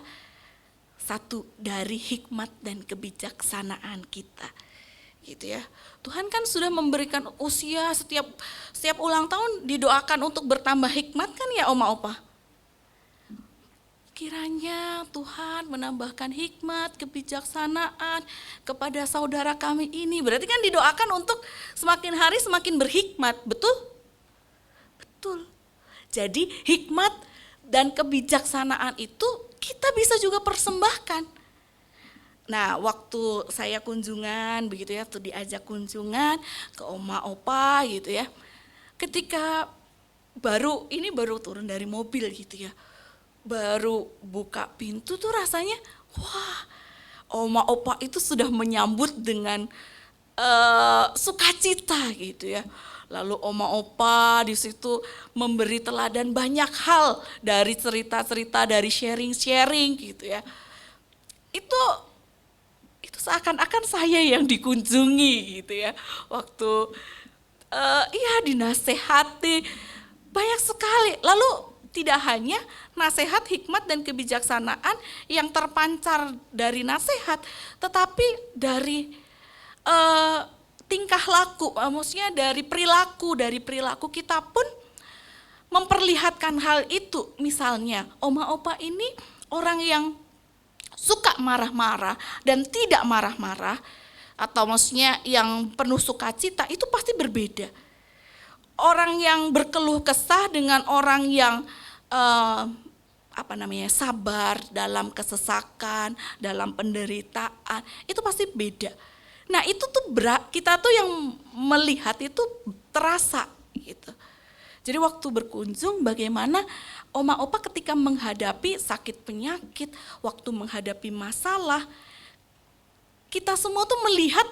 Speaker 4: satu dari hikmat dan kebijaksanaan kita, gitu ya. Tuhan kan sudah memberikan usia setiap ulang tahun didoakan untuk bertambah hikmat kan ya Oma Opa. Kiranya Tuhan menambahkan hikmat, kebijaksanaan kepada saudara kami ini. Berarti kan didoakan untuk semakin hari semakin berhikmat, betul? Betul. Jadi hikmat dan kebijaksanaan itu kita bisa juga persembahkan. Nah, waktu saya kunjungan begitu ya, tuh diajak kunjungan ke Oma Opa gitu ya. Ketika baru turun dari mobil gitu ya. Baru buka pintu tuh rasanya wah, Oma Opa itu sudah menyambut dengan sukacita gitu ya. Lalu Oma Opa di situ memberi teladan banyak hal dari cerita-cerita, dari sharing-sharing gitu ya. Itu seakan-akan saya yang dikunjungi gitu ya. Waktu dinasehati banyak sekali. Lalu tidak hanya nasihat, hikmat dan kebijaksanaan yang terpancar dari nasihat, tetapi dari eh, tingkah laku, maksudnya dari perilaku kita pun memperlihatkan hal itu. Misalnya oma opa ini orang yang suka marah-marah dan tidak marah-marah, atau maksudnya yang penuh sukacita, itu pasti berbeda. Orang yang berkeluh kesah dengan orang yang sabar dalam kesesakan, dalam penderitaan, itu pasti beda. Nah itu tuh kita tuh yang melihat itu terasa gitu. Jadi waktu berkunjung bagaimana oma opa ketika menghadapi sakit penyakit, waktu menghadapi masalah, kita semua tuh melihat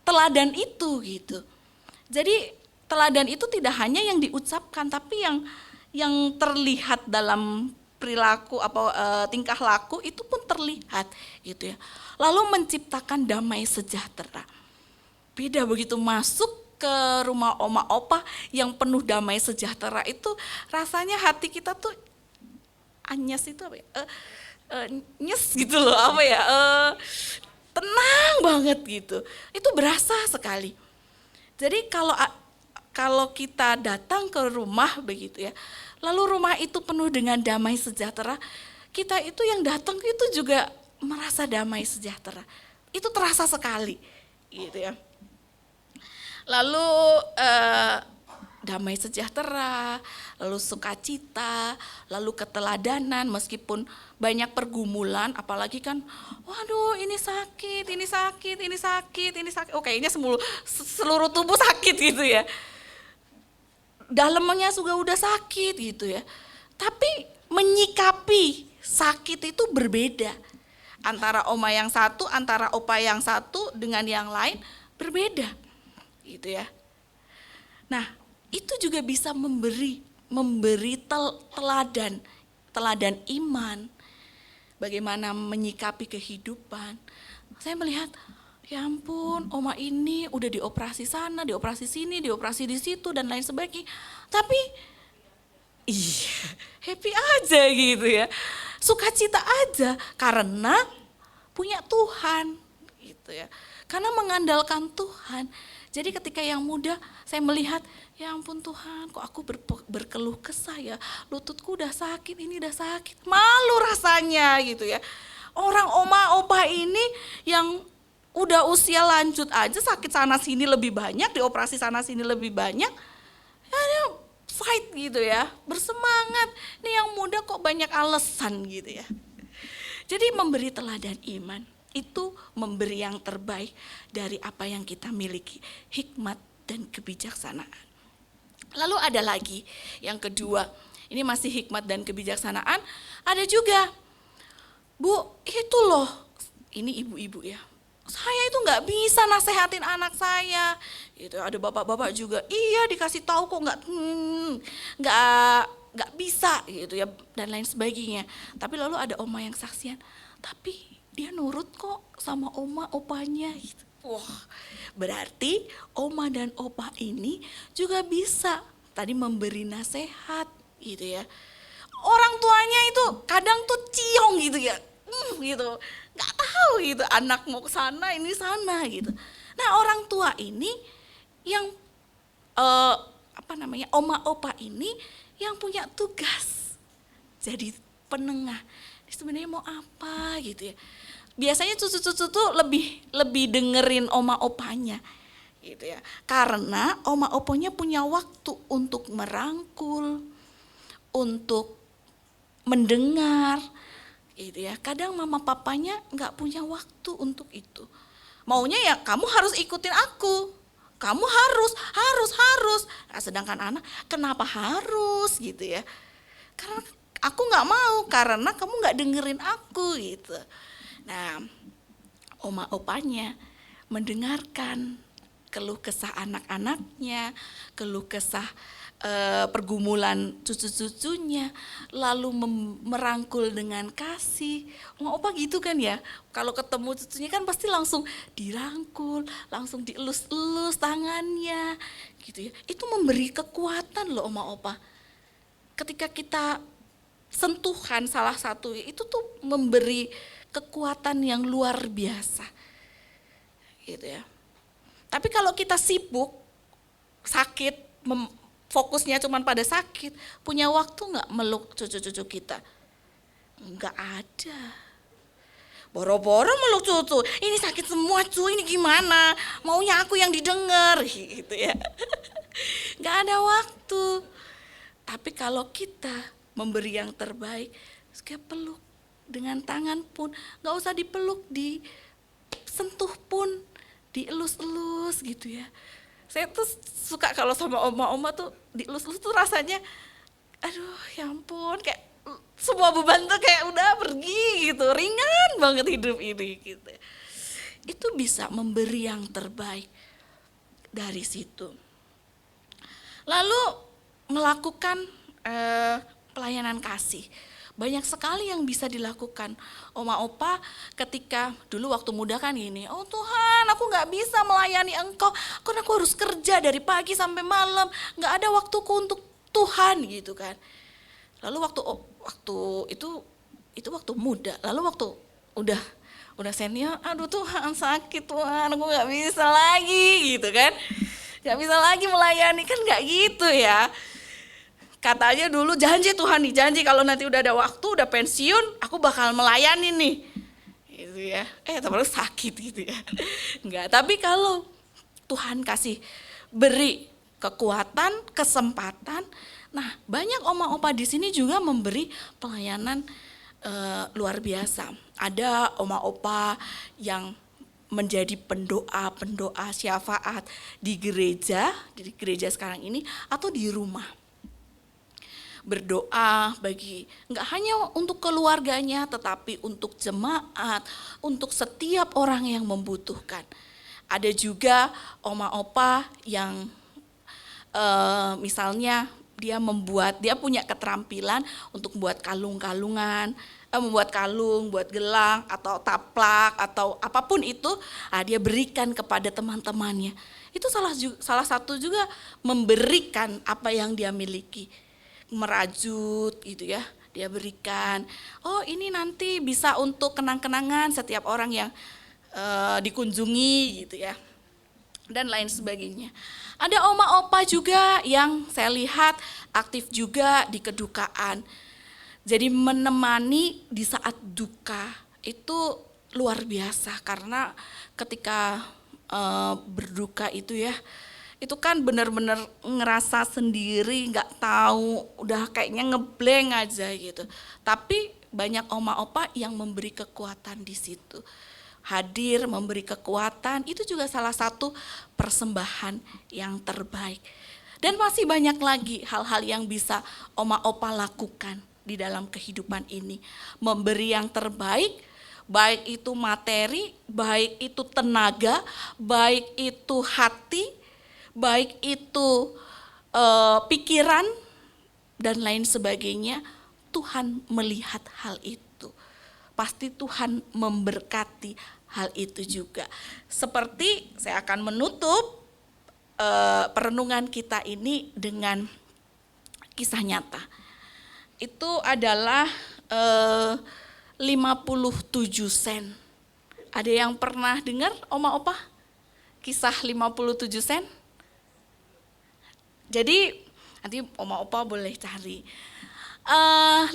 Speaker 4: teladan itu gitu. Jadi teladan itu tidak hanya yang diucapkan, tapi yang terlihat dalam perilaku tingkah laku itu pun terlihat gitu ya. Lalu menciptakan damai sejahtera. Beda begitu masuk ke rumah oma opa yang penuh damai sejahtera itu, rasanya hati kita tuh anyes itu nyes gitu loh, tenang banget gitu. Itu berasa sekali. Jadi kalau kita datang ke rumah begitu ya, lalu rumah itu penuh dengan damai sejahtera, kita itu yang datang itu juga merasa damai sejahtera. Itu terasa sekali gitu ya. Lalu damai sejahtera, lalu sukacita, lalu keteladanan, meskipun banyak pergumulan, apalagi kan, waduh ini sakit, oh kayaknya seluruh tubuh sakit gitu ya. Dalamnya juga udah sakit gitu ya. Tapi menyikapi sakit itu berbeda. Antara oma yang satu, antara opa yang satu dengan yang lain berbeda. Gitu ya. Nah, itu juga bisa memberi teladan iman. Bagaimana menyikapi kehidupan. Saya melihat, ya ampun, oma ini udah dioperasi sana, dioperasi sini, dioperasi di situ dan lain sebagainya. Tapi happy aja gitu ya. Sukacita aja karena punya Tuhan gitu ya. Karena mengandalkan Tuhan. Jadi ketika yang muda saya melihat, ya ampun Tuhan, kok aku berkeluh kesah ya. Lututku udah sakit, ini udah sakit. Malu rasanya gitu ya. Orang oma opa ini yang udah usia lanjut aja sakit sana sini lebih banyak, dioperasi sana sini lebih banyak. Ya dia fight gitu ya, bersemangat. Ini yang muda kok banyak alasan gitu ya. Jadi memberi teladan iman itu memberi yang terbaik dari apa yang kita miliki, hikmat dan kebijaksanaan. Lalu ada lagi yang kedua, ini masih hikmat dan kebijaksanaan, ada juga, Bu, itu loh, ini ibu-ibu ya, saya itu nggak bisa nasehatin anak saya, gitu. Ada bapak-bapak juga, iya dikasih tahu kok nggak bisa gitu ya dan lain sebagainya. Tapi lalu ada oma yang saksian, tapi dia nurut kok sama oma opanya gitu. Wah, berarti oma dan opa ini juga bisa tadi memberi nasihat gitu ya. Orang tuanya itu kadang tuh ciong gitu ya, gitu, nggak tahu gitu anak mau ke sana ini sana gitu. Nah orang tua ini yang oma opa ini yang punya tugas jadi penengah. Sebenarnya mau apa gitu ya. Biasanya cucu-cucu tuh lebih dengerin oma opanya gitu ya. Karena oma opanya punya waktu untuk merangkul, untuk mendengar gitu ya. Kadang mama papanya nggak punya waktu untuk itu. Maunya ya kamu harus ikutin aku. Kamu harus. Nah, sedangkan anak kenapa harus gitu ya. Karena aku nggak mau, karena kamu nggak dengerin aku gitu. Nah, oma opanya mendengarkan keluh kesah anak-anaknya, keluh kesah pergumulan cucu-cucunya, lalu merangkul dengan kasih. Oma opa gitu kan ya, kalau ketemu cucunya kan pasti langsung dirangkul, langsung dielus-elus tangannya gitu ya. Itu memberi kekuatan loh oma opa. Ketika kita sentuhan salah satu, itu tuh memberi kekuatan yang luar biasa gitu ya. Tapi kalau kita sibuk, sakit, fokusnya cuma pada sakit, punya waktu nggak meluk cucu-cucu kita? Nggak ada. Boro-boro meluk cucu, ini sakit semua cu, ini gimana? Maunya aku yang didengar, gitu ya. Nggak ada waktu. Tapi kalau kita memberi yang terbaik, kayak peluk dengan tangan pun, nggak usah dipeluk, disentuh pun, dielus-elus gitu ya. Saya tuh suka kalau sama oma-oma tuh dielus-elus tuh rasanya, aduh ya ampun, kayak semua beban tuh kayak udah pergi gitu, ringan banget hidup ini gitu. Itu bisa memberi yang terbaik dari situ. Lalu melakukan pelayanan kasih. Banyak sekali yang bisa dilakukan. Oma opa ketika dulu waktu muda kan gini, oh Tuhan aku gak bisa melayani Engkau, karena aku harus kerja dari pagi sampai malam, gak ada waktuku untuk Tuhan gitu kan. Lalu waktu itu waktu muda, lalu waktu udah senior, aduh Tuhan sakit Tuhan, aku gak bisa lagi gitu kan. Gak bisa lagi melayani, kan gak gitu ya. Katanya dulu janji Tuhan nih, janji kalau nanti udah ada waktu, udah pensiun, aku bakal melayani nih. Gitu ya. Terus sakit gitu ya. Enggak, tapi kalau Tuhan kasih beri kekuatan, kesempatan. Nah, banyak oma-opa di sini juga memberi pelayanan luar biasa. Ada oma-opa yang menjadi pendoa syafaat di gereja sekarang ini atau di rumah. Berdoa bagi enggak hanya untuk keluarganya tetapi untuk jemaat, untuk setiap orang yang membutuhkan. Ada juga oma-opa yang misalnya dia punya keterampilan untuk membuat kalung-kalungan, membuat kalung, buat gelang atau taplak atau apapun itu, dia berikan kepada teman-temannya. Itu salah satu juga memberikan apa yang dia miliki. Merajut gitu ya, dia berikan. Oh ini nanti bisa untuk kenang-kenangan setiap orang yang dikunjungi gitu ya, dan lain sebagainya. Ada oma-opa juga yang saya lihat aktif juga di kedukaan. Jadi menemani di saat duka itu luar biasa, karena ketika berduka itu ya, itu kan benar-benar ngerasa sendiri, nggak tahu, udah kayaknya ngeblank aja gitu. Tapi banyak oma-opa yang memberi kekuatan di situ. Hadir memberi kekuatan, itu juga salah satu persembahan yang terbaik. Dan masih banyak lagi hal-hal yang bisa oma-opa lakukan di dalam kehidupan ini. Memberi yang terbaik, baik itu materi, baik itu tenaga, baik itu hati, baik itu pikiran dan lain sebagainya. Tuhan melihat hal itu. Pasti Tuhan memberkati hal itu juga. Seperti saya akan menutup perenungan kita ini dengan kisah nyata. Itu adalah 57 sen. Ada yang pernah dengar oma-opa kisah 57 sen? Jadi nanti oma-opa boleh cari. 57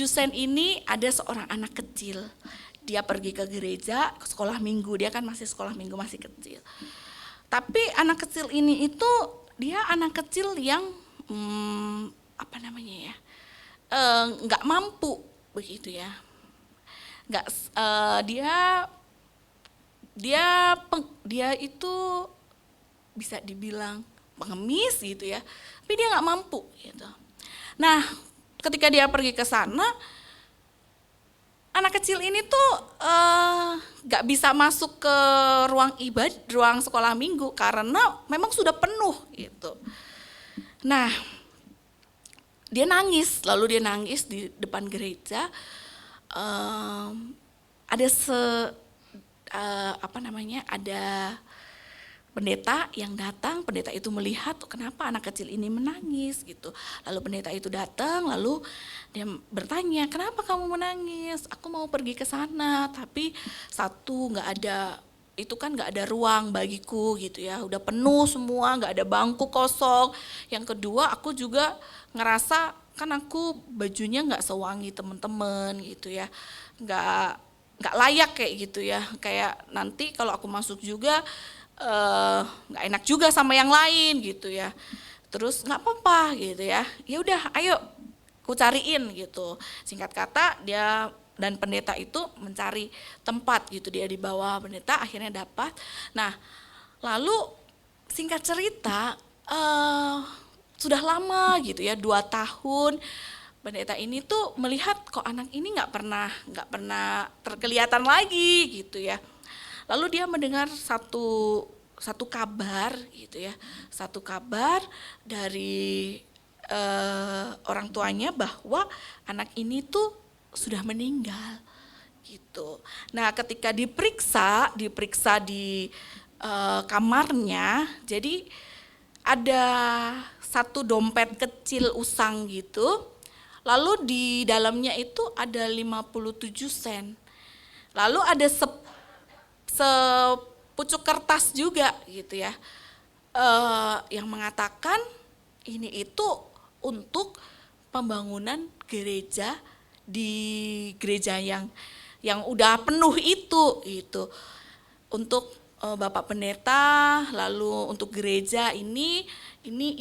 Speaker 4: sen ini ada seorang anak kecil. Dia pergi ke gereja, ke sekolah minggu. Dia kan masih sekolah minggu, masih kecil. Tapi anak kecil ini itu dia anak kecil yang nggak mampu begitu ya. Dia itu bisa dibilang pengemis gitu ya, tapi dia nggak mampu gitu. Nah, ketika dia pergi ke sana, anak kecil ini tuh nggak bisa masuk ke ruang sekolah minggu karena memang sudah penuh gitu. Nah, dia nangis, lalu dia nangis di depan gereja. Ada pendeta yang datang, pendeta itu melihat kenapa anak kecil ini menangis gitu. Lalu pendeta itu datang, lalu dia bertanya, kenapa kamu menangis? Aku mau pergi ke sana, tapi satu nggak ada itu kan nggak ada ruang bagiku gitu ya, udah penuh semua, nggak ada bangku kosong. Yang kedua aku juga ngerasa kan aku bajunya nggak sewangi temen-temen gitu ya, nggak layak kayak gitu ya, kayak nanti kalau aku masuk juga nggak enak juga sama yang lain gitu ya. Terus nggak apa-apa gitu ya, ya udah ayo ku cariin gitu. Singkat kata dia dan pendeta itu mencari tempat gitu, dia di bawah pendeta akhirnya dapat. Nah lalu singkat cerita sudah lama gitu ya, 2 tahun pendeta ini tuh melihat kok anak ini nggak pernah terkelihatan lagi gitu ya. Lalu dia mendengar satu kabar gitu ya, satu kabar dari orang tuanya bahwa anak ini tuh sudah meninggal gitu. Nah ketika diperiksa di kamarnya, jadi ada satu dompet kecil usang gitu, lalu di dalamnya itu ada 57 sen. Lalu ada sepucuk kertas juga gitu ya, yang mengatakan ini itu untuk pembangunan gereja di gereja yang udah penuh itu gitu, untuk Bapak Pendeta, lalu untuk gereja ini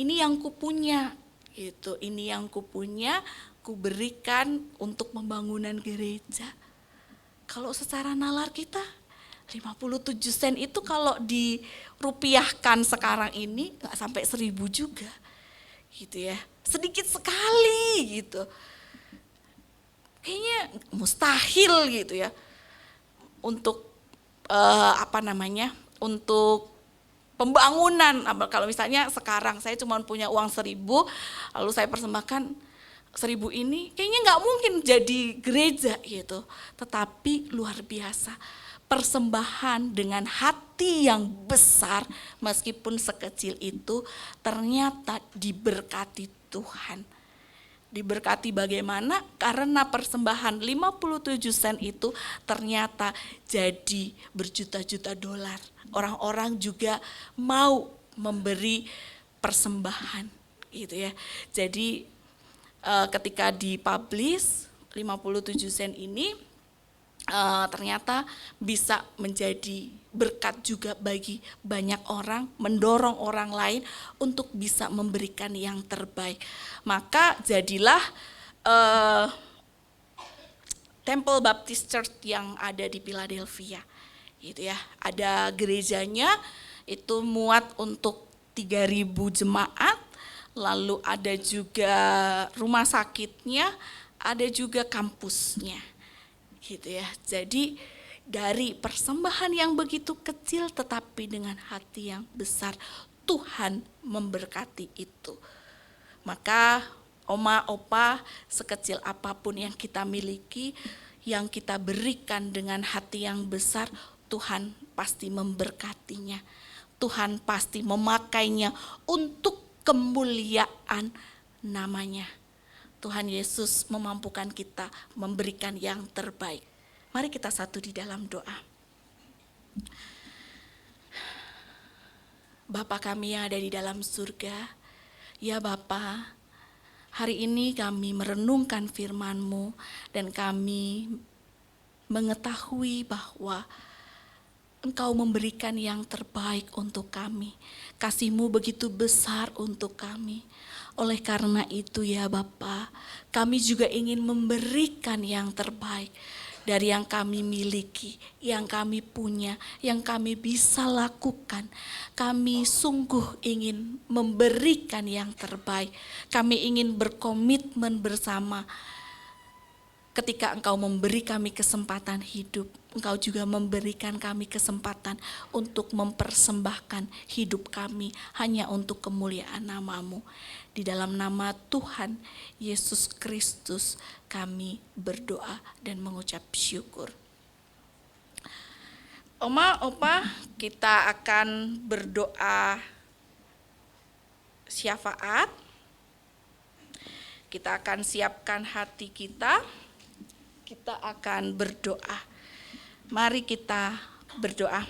Speaker 4: yang kupunya gitu, ini yang kupunya, kuberikan untuk pembangunan gereja. Kalau secara nalar kita 57 sen itu kalau dirupiahkan sekarang ini nggak sampai 1.000 juga gitu ya, sedikit sekali gitu. Kayaknya mustahil gitu ya untuk untuk pembangunan. Kalau misalnya sekarang saya cuma punya uang 1.000 lalu saya persembahkan 1.000 ini, kayaknya nggak mungkin jadi gereja gitu. Tetapi luar biasa, persembahan dengan hati yang besar meskipun sekecil itu ternyata diberkati Tuhan. Diberkati bagaimana? Karena persembahan 57 sen itu ternyata jadi berjuta-juta dolar. Orang-orang juga mau memberi persembahan gitu ya. Jadi ketika dipublish 57 sen ini ternyata bisa menjadi berkat juga bagi banyak orang, mendorong orang lain untuk bisa memberikan yang terbaik. Maka jadilah Temple Baptist Church yang ada di Philadelphia gitu ya. Ada gerejanya itu muat untuk 3.000 jemaat, lalu ada juga rumah sakitnya, ada juga kampusnya gitu ya. Jadi dari persembahan yang begitu kecil tetapi dengan hati yang besar, Tuhan memberkati itu. Maka oma, opa, sekecil apapun yang kita miliki, yang kita berikan dengan hati yang besar, Tuhan pasti memberkatinya. Tuhan pasti memakainya untuk kemuliaan namanya. Tuhan Yesus memampukan kita memberikan yang terbaik. Mari kita satu di dalam doa. Bapa kami yang ada di dalam surga, ya Bapa, hari ini kami merenungkan firman-Mu dan kami mengetahui bahwa Engkau memberikan yang terbaik untuk kami. Kasih-Mu begitu besar untuk kami. Oleh karena itu ya Bapa, kami juga ingin memberikan yang terbaik dari yang kami miliki, yang kami punya, yang kami bisa lakukan. Kami sungguh ingin memberikan yang terbaik. Kami ingin berkomitmen bersama. Ketika Engkau memberi kami kesempatan hidup, Engkau juga memberikan kami kesempatan untuk mempersembahkan hidup kami hanya untuk kemuliaan nama-Mu. Di dalam nama Tuhan Yesus Kristus kami berdoa dan mengucap syukur. Oma, opa, kita akan berdoa syafaat. Kita akan siapkan hati kita. Kita akan berdoa. Mari kita berdoa.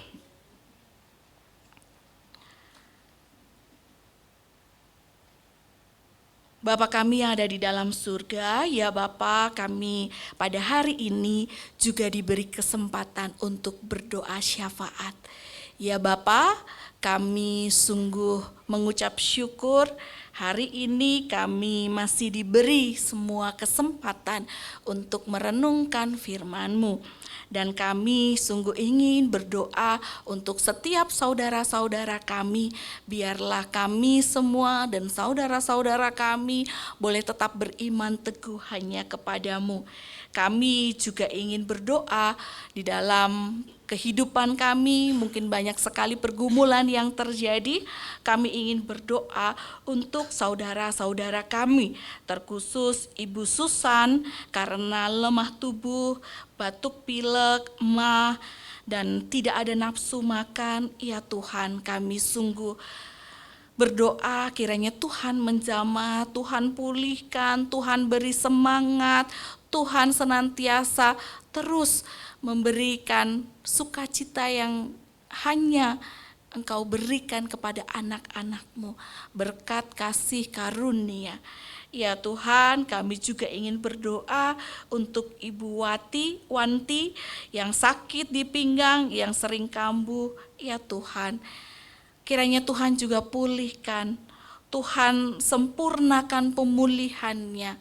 Speaker 4: Bapa kami yang ada di dalam surga, ya Bapa, kami pada hari ini juga diberi kesempatan untuk berdoa syafaat. Ya Bapa, kami sungguh mengucap syukur hari ini kami masih diberi semua kesempatan untuk merenungkan firman-Mu. Dan kami sungguh ingin berdoa untuk setiap saudara-saudara kami, biarlah kami semua dan saudara-saudara kami boleh tetap beriman teguh hanya kepadamu. Kami juga ingin berdoa di dalam kehidupan kami, mungkin banyak sekali pergumulan yang terjadi. Kami ingin berdoa untuk saudara-saudara kami, terkhusus Ibu Susan karena lemah tubuh, batuk pilek, emah, dan tidak ada nafsu makan. Ya Tuhan, kami sungguh berdoa kiranya Tuhan menjamah, Tuhan pulihkan, Tuhan beri semangat, Tuhan senantiasa terus memberikan sukacita yang hanya Engkau berikan kepada anak-anak-Mu, berkat kasih karunia. Ya Tuhan, kami juga ingin berdoa untuk Ibu Wanti yang sakit di pinggang, yang sering kambuh. Ya Tuhan, kiranya Tuhan juga pulihkan, Tuhan sempurnakan pemulihannya,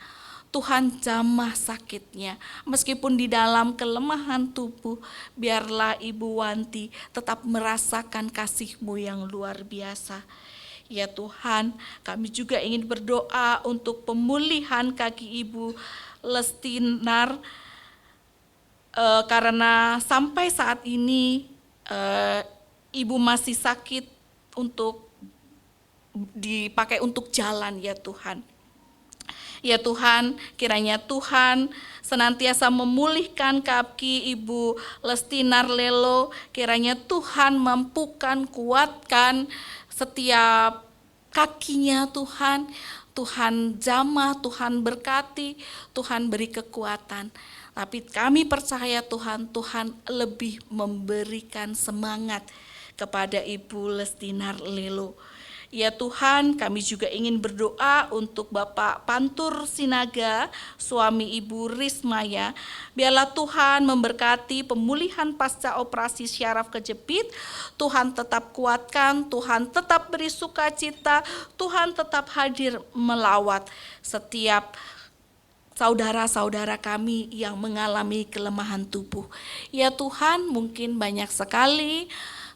Speaker 4: Tuhan jamah sakitnya. Meskipun di dalam kelemahan tubuh, biarlah Ibu Wanti tetap merasakan kasih-Mu yang luar biasa. Ya Tuhan, kami juga ingin berdoa untuk pemulihan kaki Ibu Lestinar, karena sampai saat ini Ibu masih sakit untuk dipakai untuk jalan, ya Tuhan. Ya Tuhan, kiranya Tuhan senantiasa memulihkan kaki Ibu Lestinar Lelo, kiranya Tuhan mampukan, kuatkan setiap kakinya Tuhan. Tuhan jamah, Tuhan berkati, Tuhan beri kekuatan. Tapi kami percaya Tuhan lebih memberikan semangat kepada Ibu Lestinar Lelo. Ya Tuhan, kami juga ingin berdoa untuk Bapak Pantur Sinaga, suami Ibu Rismaya. Biarlah Tuhan memberkati pemulihan pasca operasi syaraf kejepit. Tuhan tetap kuatkan, Tuhan tetap beri sukacita, Tuhan tetap hadir melawat setiap saudara-saudara kami yang mengalami kelemahan tubuh. Ya Tuhan, mungkin banyak sekali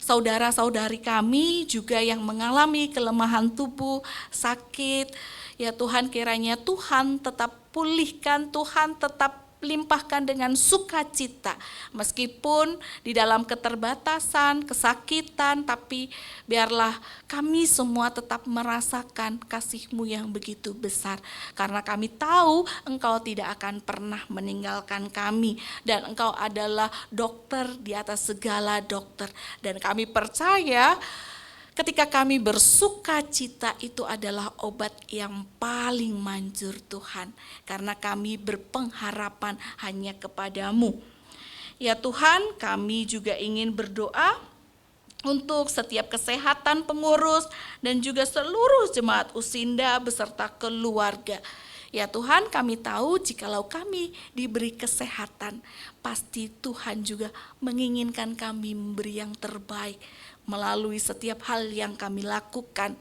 Speaker 4: saudara-saudari kami juga yang mengalami kelemahan tubuh, sakit. Ya Tuhan, kiranya Tuhan tetap pulihkan, Tuhan tetap limpahkan dengan sukacita. Meskipun di dalam keterbatasan, kesakitan, tapi biarlah kami semua tetap merasakan kasih-Mu yang begitu besar. Karena kami tahu Engkau tidak akan pernah meninggalkan kami. Dan Engkau adalah dokter di atas segala dokter. Dan kami percaya ketika kami bersukacita itu adalah obat yang paling manjur Tuhan. Karena kami berpengharapan hanya kepadamu. Ya Tuhan, kami juga ingin berdoa untuk setiap kesehatan pengurus dan juga seluruh jemaat Usinda beserta keluarga. Ya Tuhan, kami tahu jikalau kami diberi kesehatan, pasti Tuhan juga menginginkan kami memberi yang terbaik melalui setiap hal yang kami lakukan.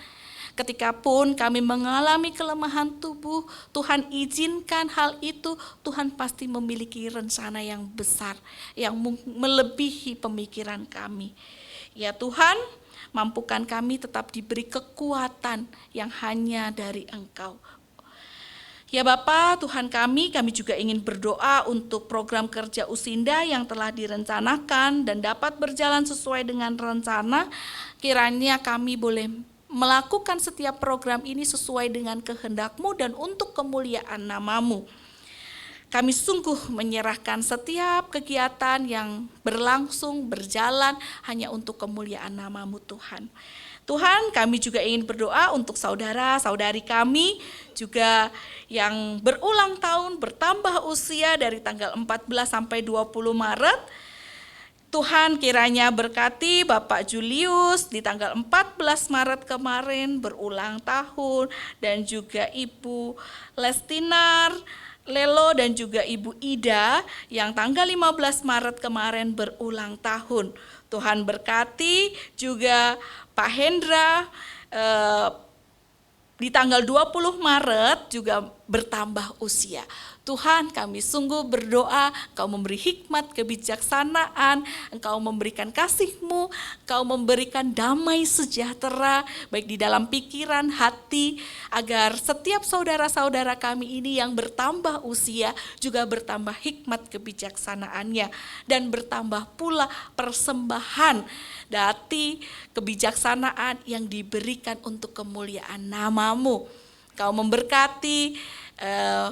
Speaker 4: Ketika pun kami mengalami kelemahan tubuh, Tuhan izinkan hal itu, Tuhan pasti memiliki rencana yang besar, yang melebihi pemikiran kami. Ya Tuhan, mampukan kami tetap diberi kekuatan yang hanya dari Engkau. Ya Bapa, Tuhan kami juga ingin berdoa untuk program kerja Usinda yang telah direncanakan dan dapat berjalan sesuai dengan rencana. Kiranya kami boleh melakukan setiap program ini sesuai dengan kehendak-Mu dan untuk kemuliaan nama-Mu. Kami sungguh menyerahkan setiap kegiatan yang berlangsung, berjalan hanya untuk kemuliaan nama-Mu Tuhan. Tuhan, kami juga ingin berdoa untuk saudara-saudari kami juga yang berulang tahun, bertambah usia dari tanggal 14 sampai 20 Maret. Tuhan kiranya berkati Bapak Julius di tanggal 14 Maret kemarin berulang tahun, dan juga Ibu Lestinar Lelo dan juga Ibu Ida yang tanggal 15 Maret kemarin berulang tahun. Tuhan berkati juga Pak Hendra di tanggal 20 Maret juga bertambah usia. Tuhan, kami sungguh berdoa Engkau memberi hikmat, kebijaksanaan, Engkau memberikan kasih-Mu, Engkau memberikan damai sejahtera baik di dalam pikiran, hati, agar setiap saudara-saudara kami ini yang bertambah usia juga bertambah hikmat kebijaksanaannya, dan bertambah pula persembahan dari kebijaksanaan yang diberikan untuk kemuliaan nama-Mu. Engkau memberkati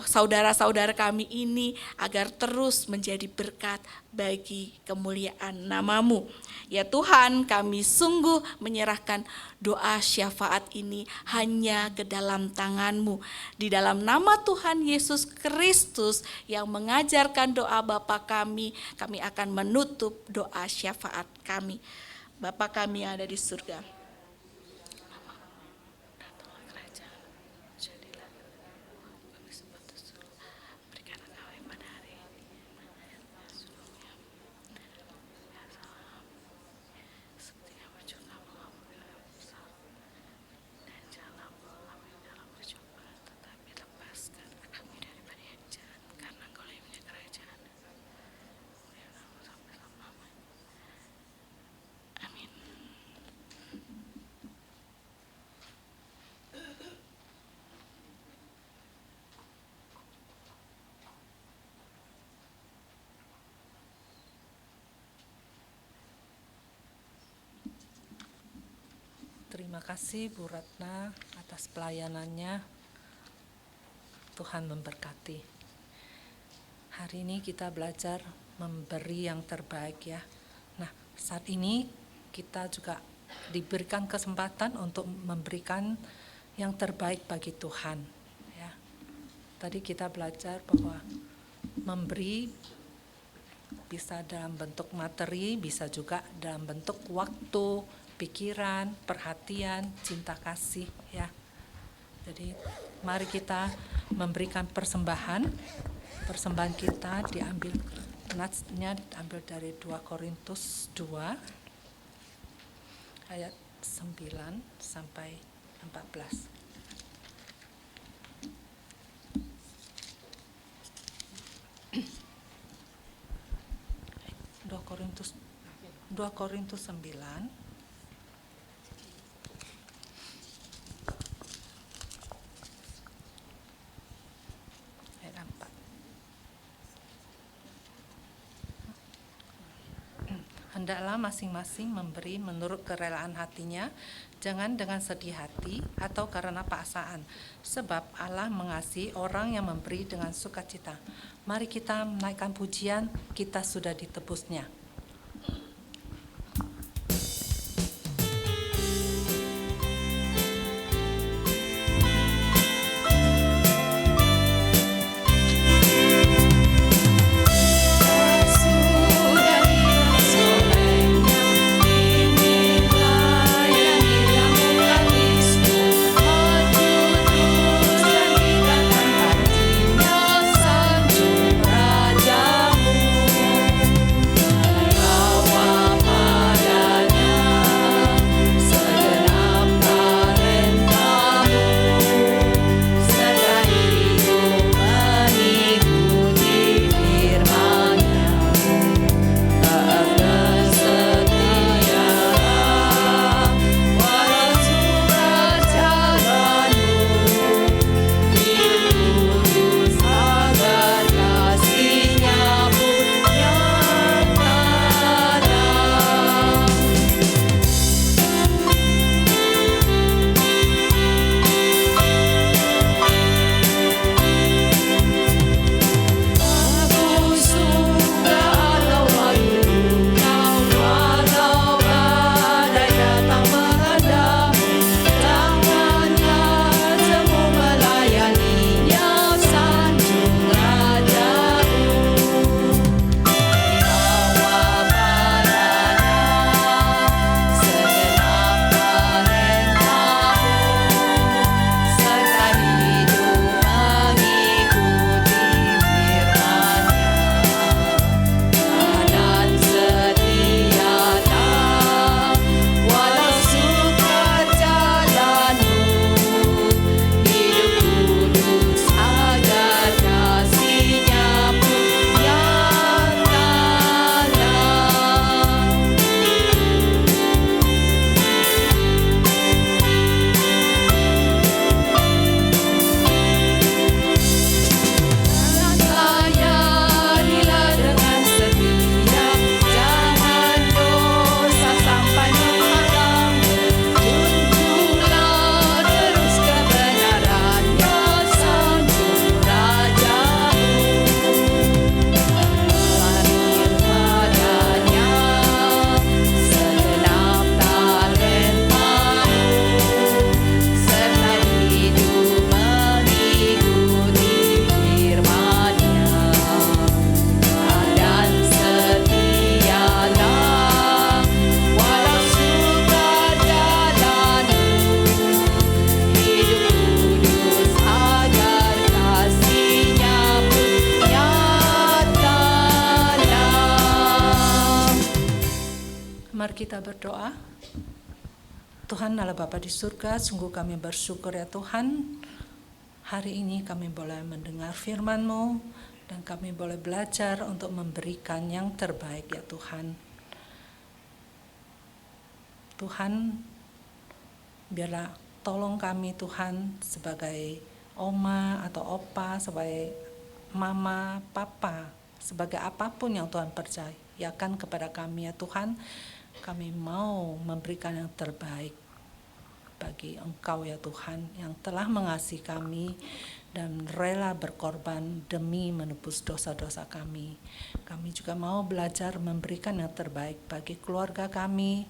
Speaker 4: saudara-saudara kami ini agar terus menjadi berkat bagi kemuliaan nama-Mu. Ya Tuhan, kami sungguh menyerahkan doa syafaat ini hanya ke dalam tangan-Mu. Di dalam nama Tuhan Yesus Kristus yang mengajarkan doa Bapa kami akan menutup doa syafaat kami. Bapa kami yang ada di surga,
Speaker 1: terima kasih Bu Ratna atas pelayanannya. Tuhan memberkati. Hari ini kita belajar memberi yang terbaik ya. Nah, saat ini kita juga diberikan kesempatan untuk memberikan yang terbaik bagi Tuhan ya. Tadi kita belajar bahwa memberi bisa dalam bentuk materi, bisa juga dalam bentuk waktu, pikiran, perhatian, cinta kasih ya. Jadi mari kita memberikan persembahan. Persembahan kita diambil dari 2 Korintus 2 ayat 9 sampai 14. Dua Korintus 9 hendaklah masing-masing memberi menurut kerelaan hatinya, jangan dengan sedih hati atau karena paksaan, sebab Allah mengasihi orang yang memberi dengan sukacita. Mari kita menaikkan pujian, kita sudah ditebusnya.
Speaker 3: Rajamu
Speaker 1: kita berdoa. Tuhan Allah Bapa di surga, sungguh kami bersyukur ya Tuhan. Hari ini kami boleh mendengar firman-Mu dan kami boleh belajar untuk memberikan yang terbaik ya Tuhan. Tuhan, biarlah tolong kami Tuhan sebagai oma atau opa, sebagai mama, papa, sebagai apapun yang Tuhan percayakan kepada kami ya Tuhan. Kami mau memberikan yang terbaik bagi Engkau ya Tuhan yang telah mengasihi kami dan rela berkorban demi menebus dosa-dosa kami. Kami juga mau belajar memberikan yang terbaik bagi keluarga kami,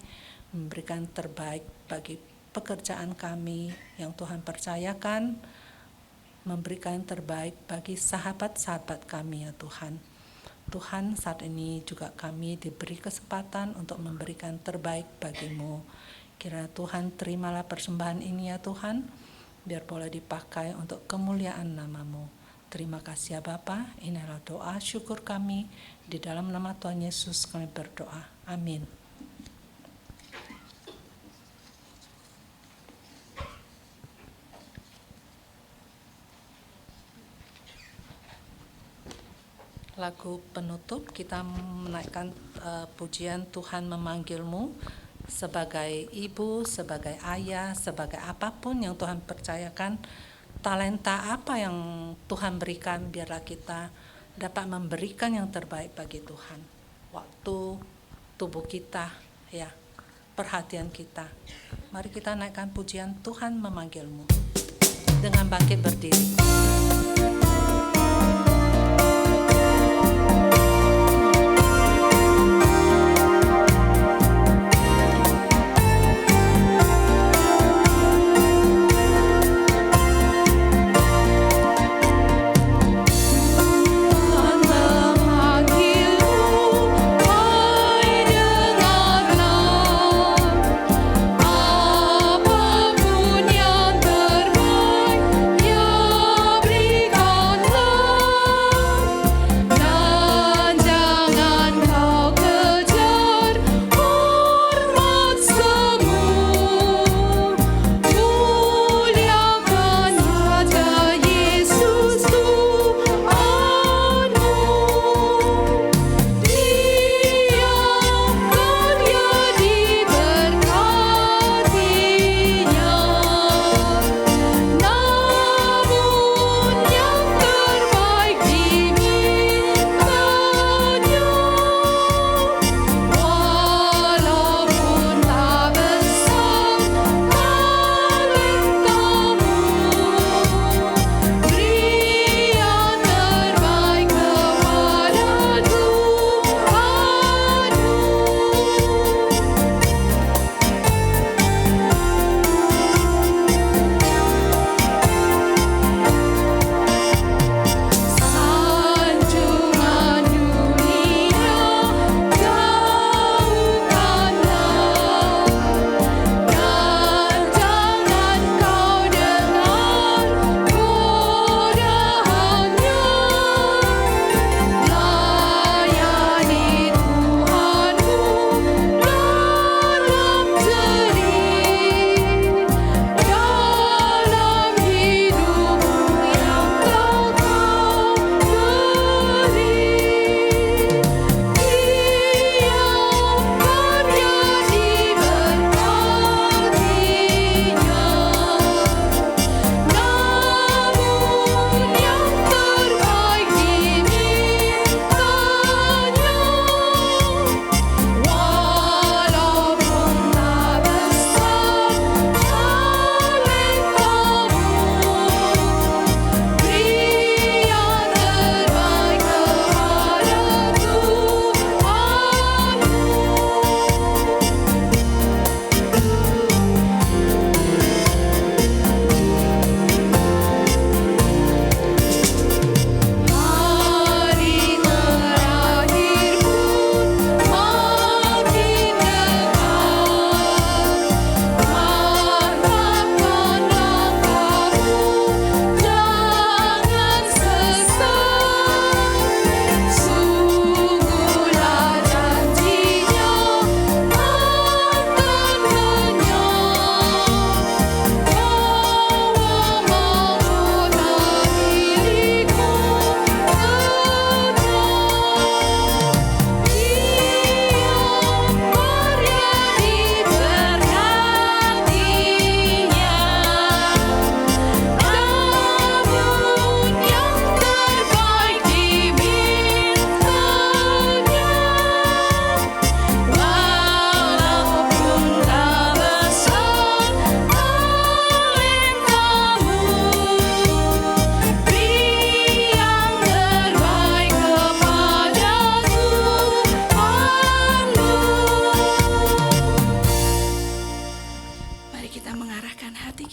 Speaker 1: memberikan terbaik bagi pekerjaan kami yang Tuhan percayakan, memberikan yang terbaik bagi sahabat-sahabat kami ya Tuhan. Tuhan, saat ini juga kami diberi kesempatan untuk memberikan terbaik bagi-Mu. Kiranya Tuhan terimalah persembahan ini ya Tuhan, biar boleh dipakai untuk kemuliaan nama-Mu. Terima kasih ya Bapa, inilah doa syukur kami, di dalam nama Tuhan Yesus kami berdoa. Amin. Lagu penutup kita menaikkan pujian Tuhan memanggil-Mu sebagai ibu, sebagai ayah, sebagai apapun yang Tuhan percayakan, talenta apa yang Tuhan berikan, biarlah kita dapat memberikan yang terbaik bagi Tuhan. Waktu, tubuh kita, ya, perhatian kita. Mari kita naikkan pujian Tuhan memanggil-Mu dengan bangkit berdiri.
Speaker 3: Apapun yang terbaik, Dia berikan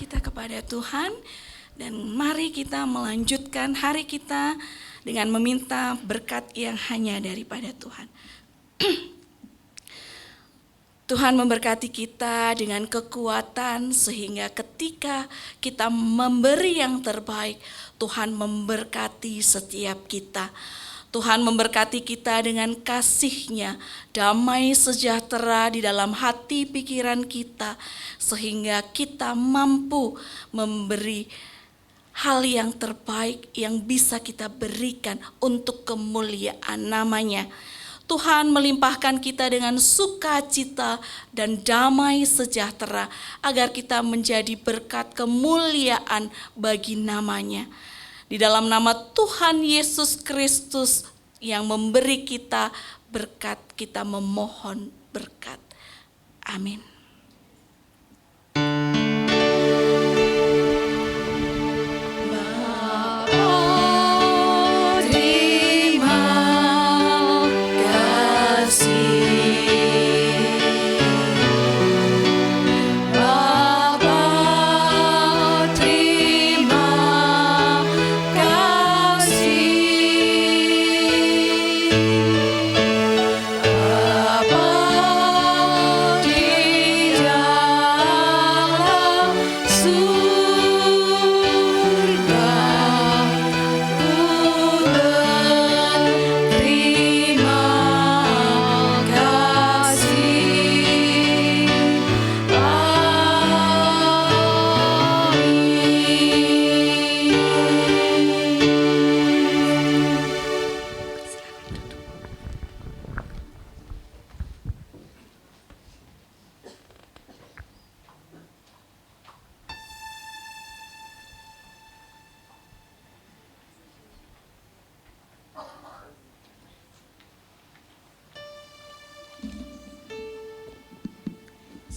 Speaker 4: kita kepada Tuhan dan mari kita melanjutkan hari kita dengan meminta berkat yang hanya daripada Tuhan. Tuhan memberkati kita dengan kekuatan sehingga ketika kita memberi yang terbaik, Tuhan memberkati setiap kita. Tuhan memberkati kita dengan kasih-Nya, damai sejahtera di dalam hati pikiran kita, sehingga kita mampu memberi hal yang terbaik yang bisa kita berikan untuk kemuliaan nama-Nya. Tuhan melimpahkan kita dengan sukacita dan damai sejahtera agar kita menjadi berkat kemuliaan bagi nama-Nya. Di dalam nama Tuhan Yesus Kristus yang memberi kita berkat, kita memohon berkat. Amin.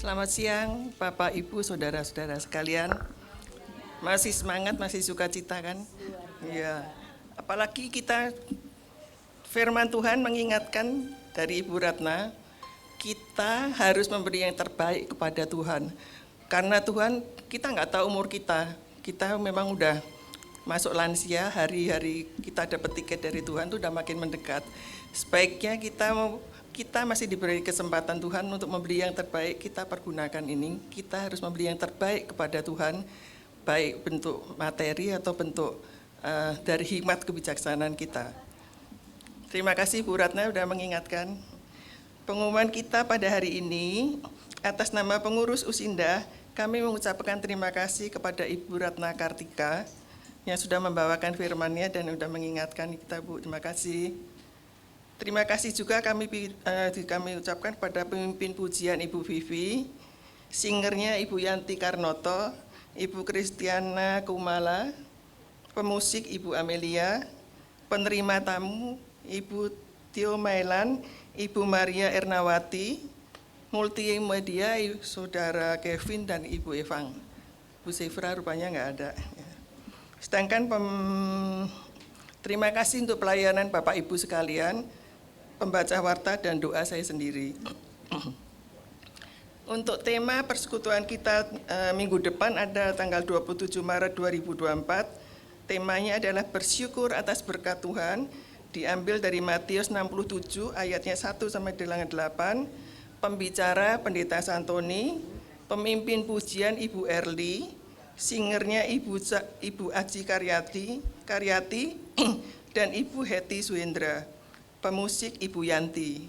Speaker 5: Selamat siang Bapak, Ibu, Saudara-saudara sekalian. Masih semangat, masih sukacita kan? Iya. Apalagi kita firman Tuhan mengingatkan dari Ibu Ratna, kita harus memberi yang terbaik kepada Tuhan. Karena Tuhan, kita nggak tahu umur kita. Kita memang udah masuk lansia, hari-hari kita dapat tiket dari Tuhan itu udah makin mendekat. Sebaiknya kita masih diberi kesempatan Tuhan untuk memberi yang terbaik, kita pergunakan ini. Kita harus memberi yang terbaik kepada Tuhan, baik bentuk materi atau bentuk dari hikmat kebijaksanaan kita. Terima kasih Bu Ratna sudah mengingatkan. Pengumuman kita pada hari ini, atas nama pengurus Usinda, kami mengucapkan terima kasih kepada Ibu Ratna Kartika yang sudah membawakan firman-Nya dan sudah mengingatkan kita, Bu. Terima kasih. Terima kasih juga kami ucapkan pada pemimpin pujian Ibu Vivi, singernya Ibu Yanti Karnoto, Ibu Kristiana Kumala, pemusik Ibu Amelia, penerima tamu Ibu Tio Mailan, Ibu Maria Ernawati, multimedia Saudara Kevin dan Ibu Evang. Bu Sefra rupanya nggak ada. Sedangkan terima kasih untuk pelayanan Bapak Ibu sekalian, pembaca warta dan doa saya sendiri. Untuk tema persekutuan kita minggu depan ada tanggal 27 Maret 2024. Temanya adalah bersyukur atas berkat Tuhan, diambil dari Matius 67 ayatnya 1 sampai dengan 8. Pembicara Pendeta Santoni, pemimpin pujian Ibu Erli, singernya Ibu Aji Karyati dan Ibu Heti Suhendra. Pemusik Ibu Yanti,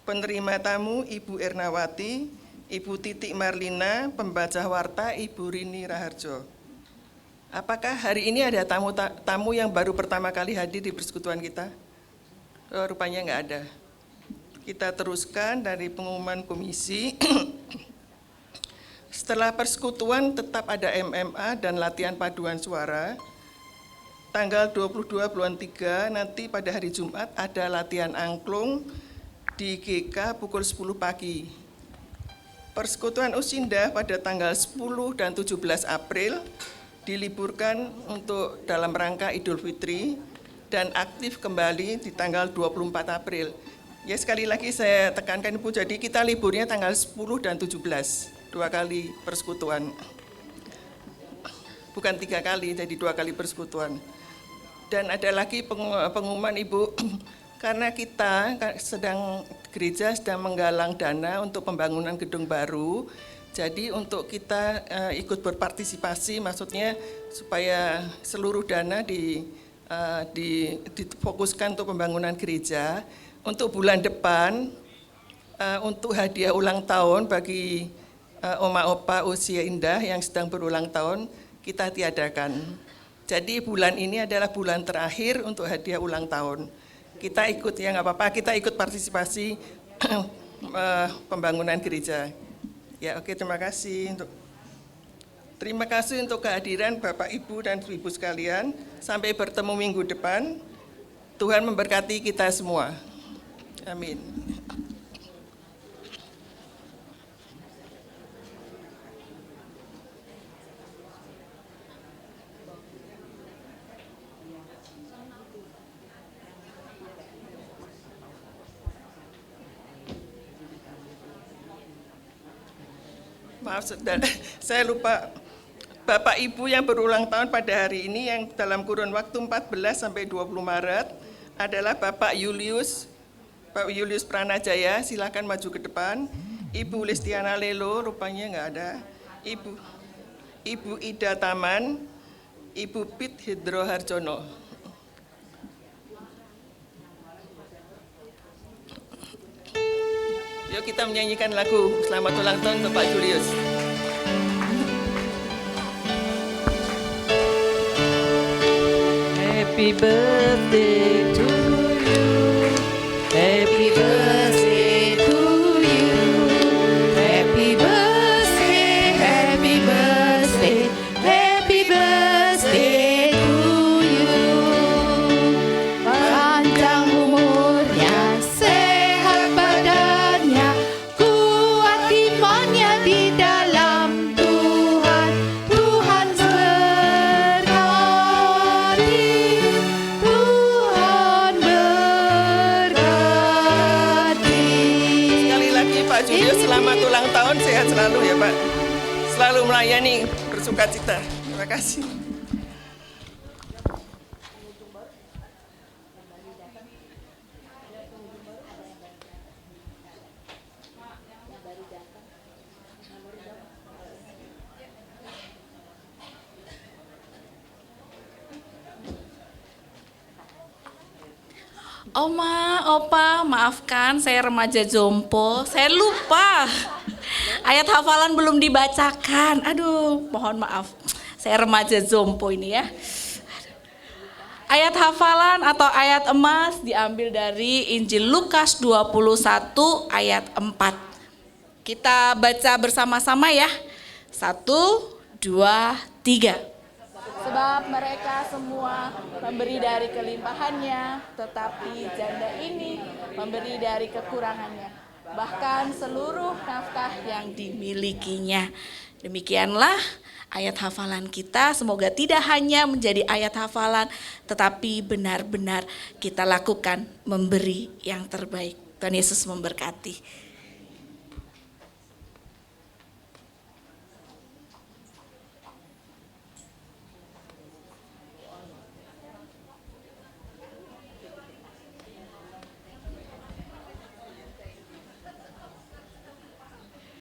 Speaker 5: penerima tamu Ibu Ernawati, Ibu Titik Marlina, pembaca warta Ibu Rini Raharjo. Apakah hari ini ada tamu yang baru pertama kali hadir di persekutuan kita? Oh, rupanya nggak ada. Kita teruskan dari pengumuman komisi. Setelah persekutuan tetap ada MMA dan latihan paduan suara. Tanggal 22 bulan 3 nanti pada hari Jumat ada latihan angklung di GK pukul 10 pagi. Persekutuan Usinda pada tanggal 10 dan 17 April diliburkan untuk dalam rangka Idul Fitri dan aktif kembali di tanggal 24 April. Ya sekali lagi saya tekankan Ibu, jadi kita liburnya tanggal 10 dan 17, 2 kali persekutuan. bukan 3 kali, jadi 2 kali persekutuan. Dan ada lagi pengumuman Ibu, karena kita gereja sedang menggalang dana untuk pembangunan gedung baru, jadi untuk kita ikut berpartisipasi, maksudnya supaya seluruh dana difokuskan untuk pembangunan gereja. Untuk bulan depan, untuk hadiah ulang tahun bagi Oma Opa usia indah yang sedang berulang tahun, kita tiadakan. Jadi bulan ini adalah bulan terakhir untuk hadiah ulang tahun. Kita ikut, ya nggak apa-apa, kita ikut partisipasi pembangunan gereja. Ya, oke, terima kasih untuk kehadiran Bapak Ibu dan Ibu sekalian. Sampai bertemu minggu depan. Tuhan memberkati kita semua. Amin. Maaf, saya lupa. Bapak Ibu yang berulang tahun pada hari ini yang dalam kurun waktu 14 sampai 20 Maret adalah Bapak Julius Pranajaya, silakan maju ke depan. Ibu Listiana Lelo, rupanya nggak ada. Ibu Ida Taman, Ibu Pit Hidro Harjono. Yuk kita menyanyikan lagu Selamat Ulang Tahun untuk Pak Julius.
Speaker 3: Happy birthday to you. Happy birthday to you. Happy birthday, happy birthday, happy birthday to you. Panjang umurnya, sehat badannya, kuat imannya di dalam Tuhan. Tuhan berkati, Tuhan berkati.
Speaker 5: Sekali lagi Pak Julius, selamat ulang tahun, sehat selalu ya Pak. Selalu melayani, bersukacita. Terima kasih.
Speaker 4: Oma, Opa, maafkan saya remaja jompo, saya lupa. Ayat hafalan belum dibacakan. Aduh, mohon maaf. Saya remaja jompo ini ya. Ayat hafalan atau ayat emas diambil dari Injil Lukas 21 ayat 4. Kita baca bersama-sama ya. 1, 2, 3. Sebab mereka semua memberi dari kelimpahannya, tetapi janda ini memberi dari kekurangannya, bahkan seluruh nafkah yang dimilikinya. Demikianlah ayat hafalan kita, semoga tidak hanya menjadi ayat hafalan, tetapi benar-benar kita lakukan memberi yang terbaik. Tuhan Yesus memberkati.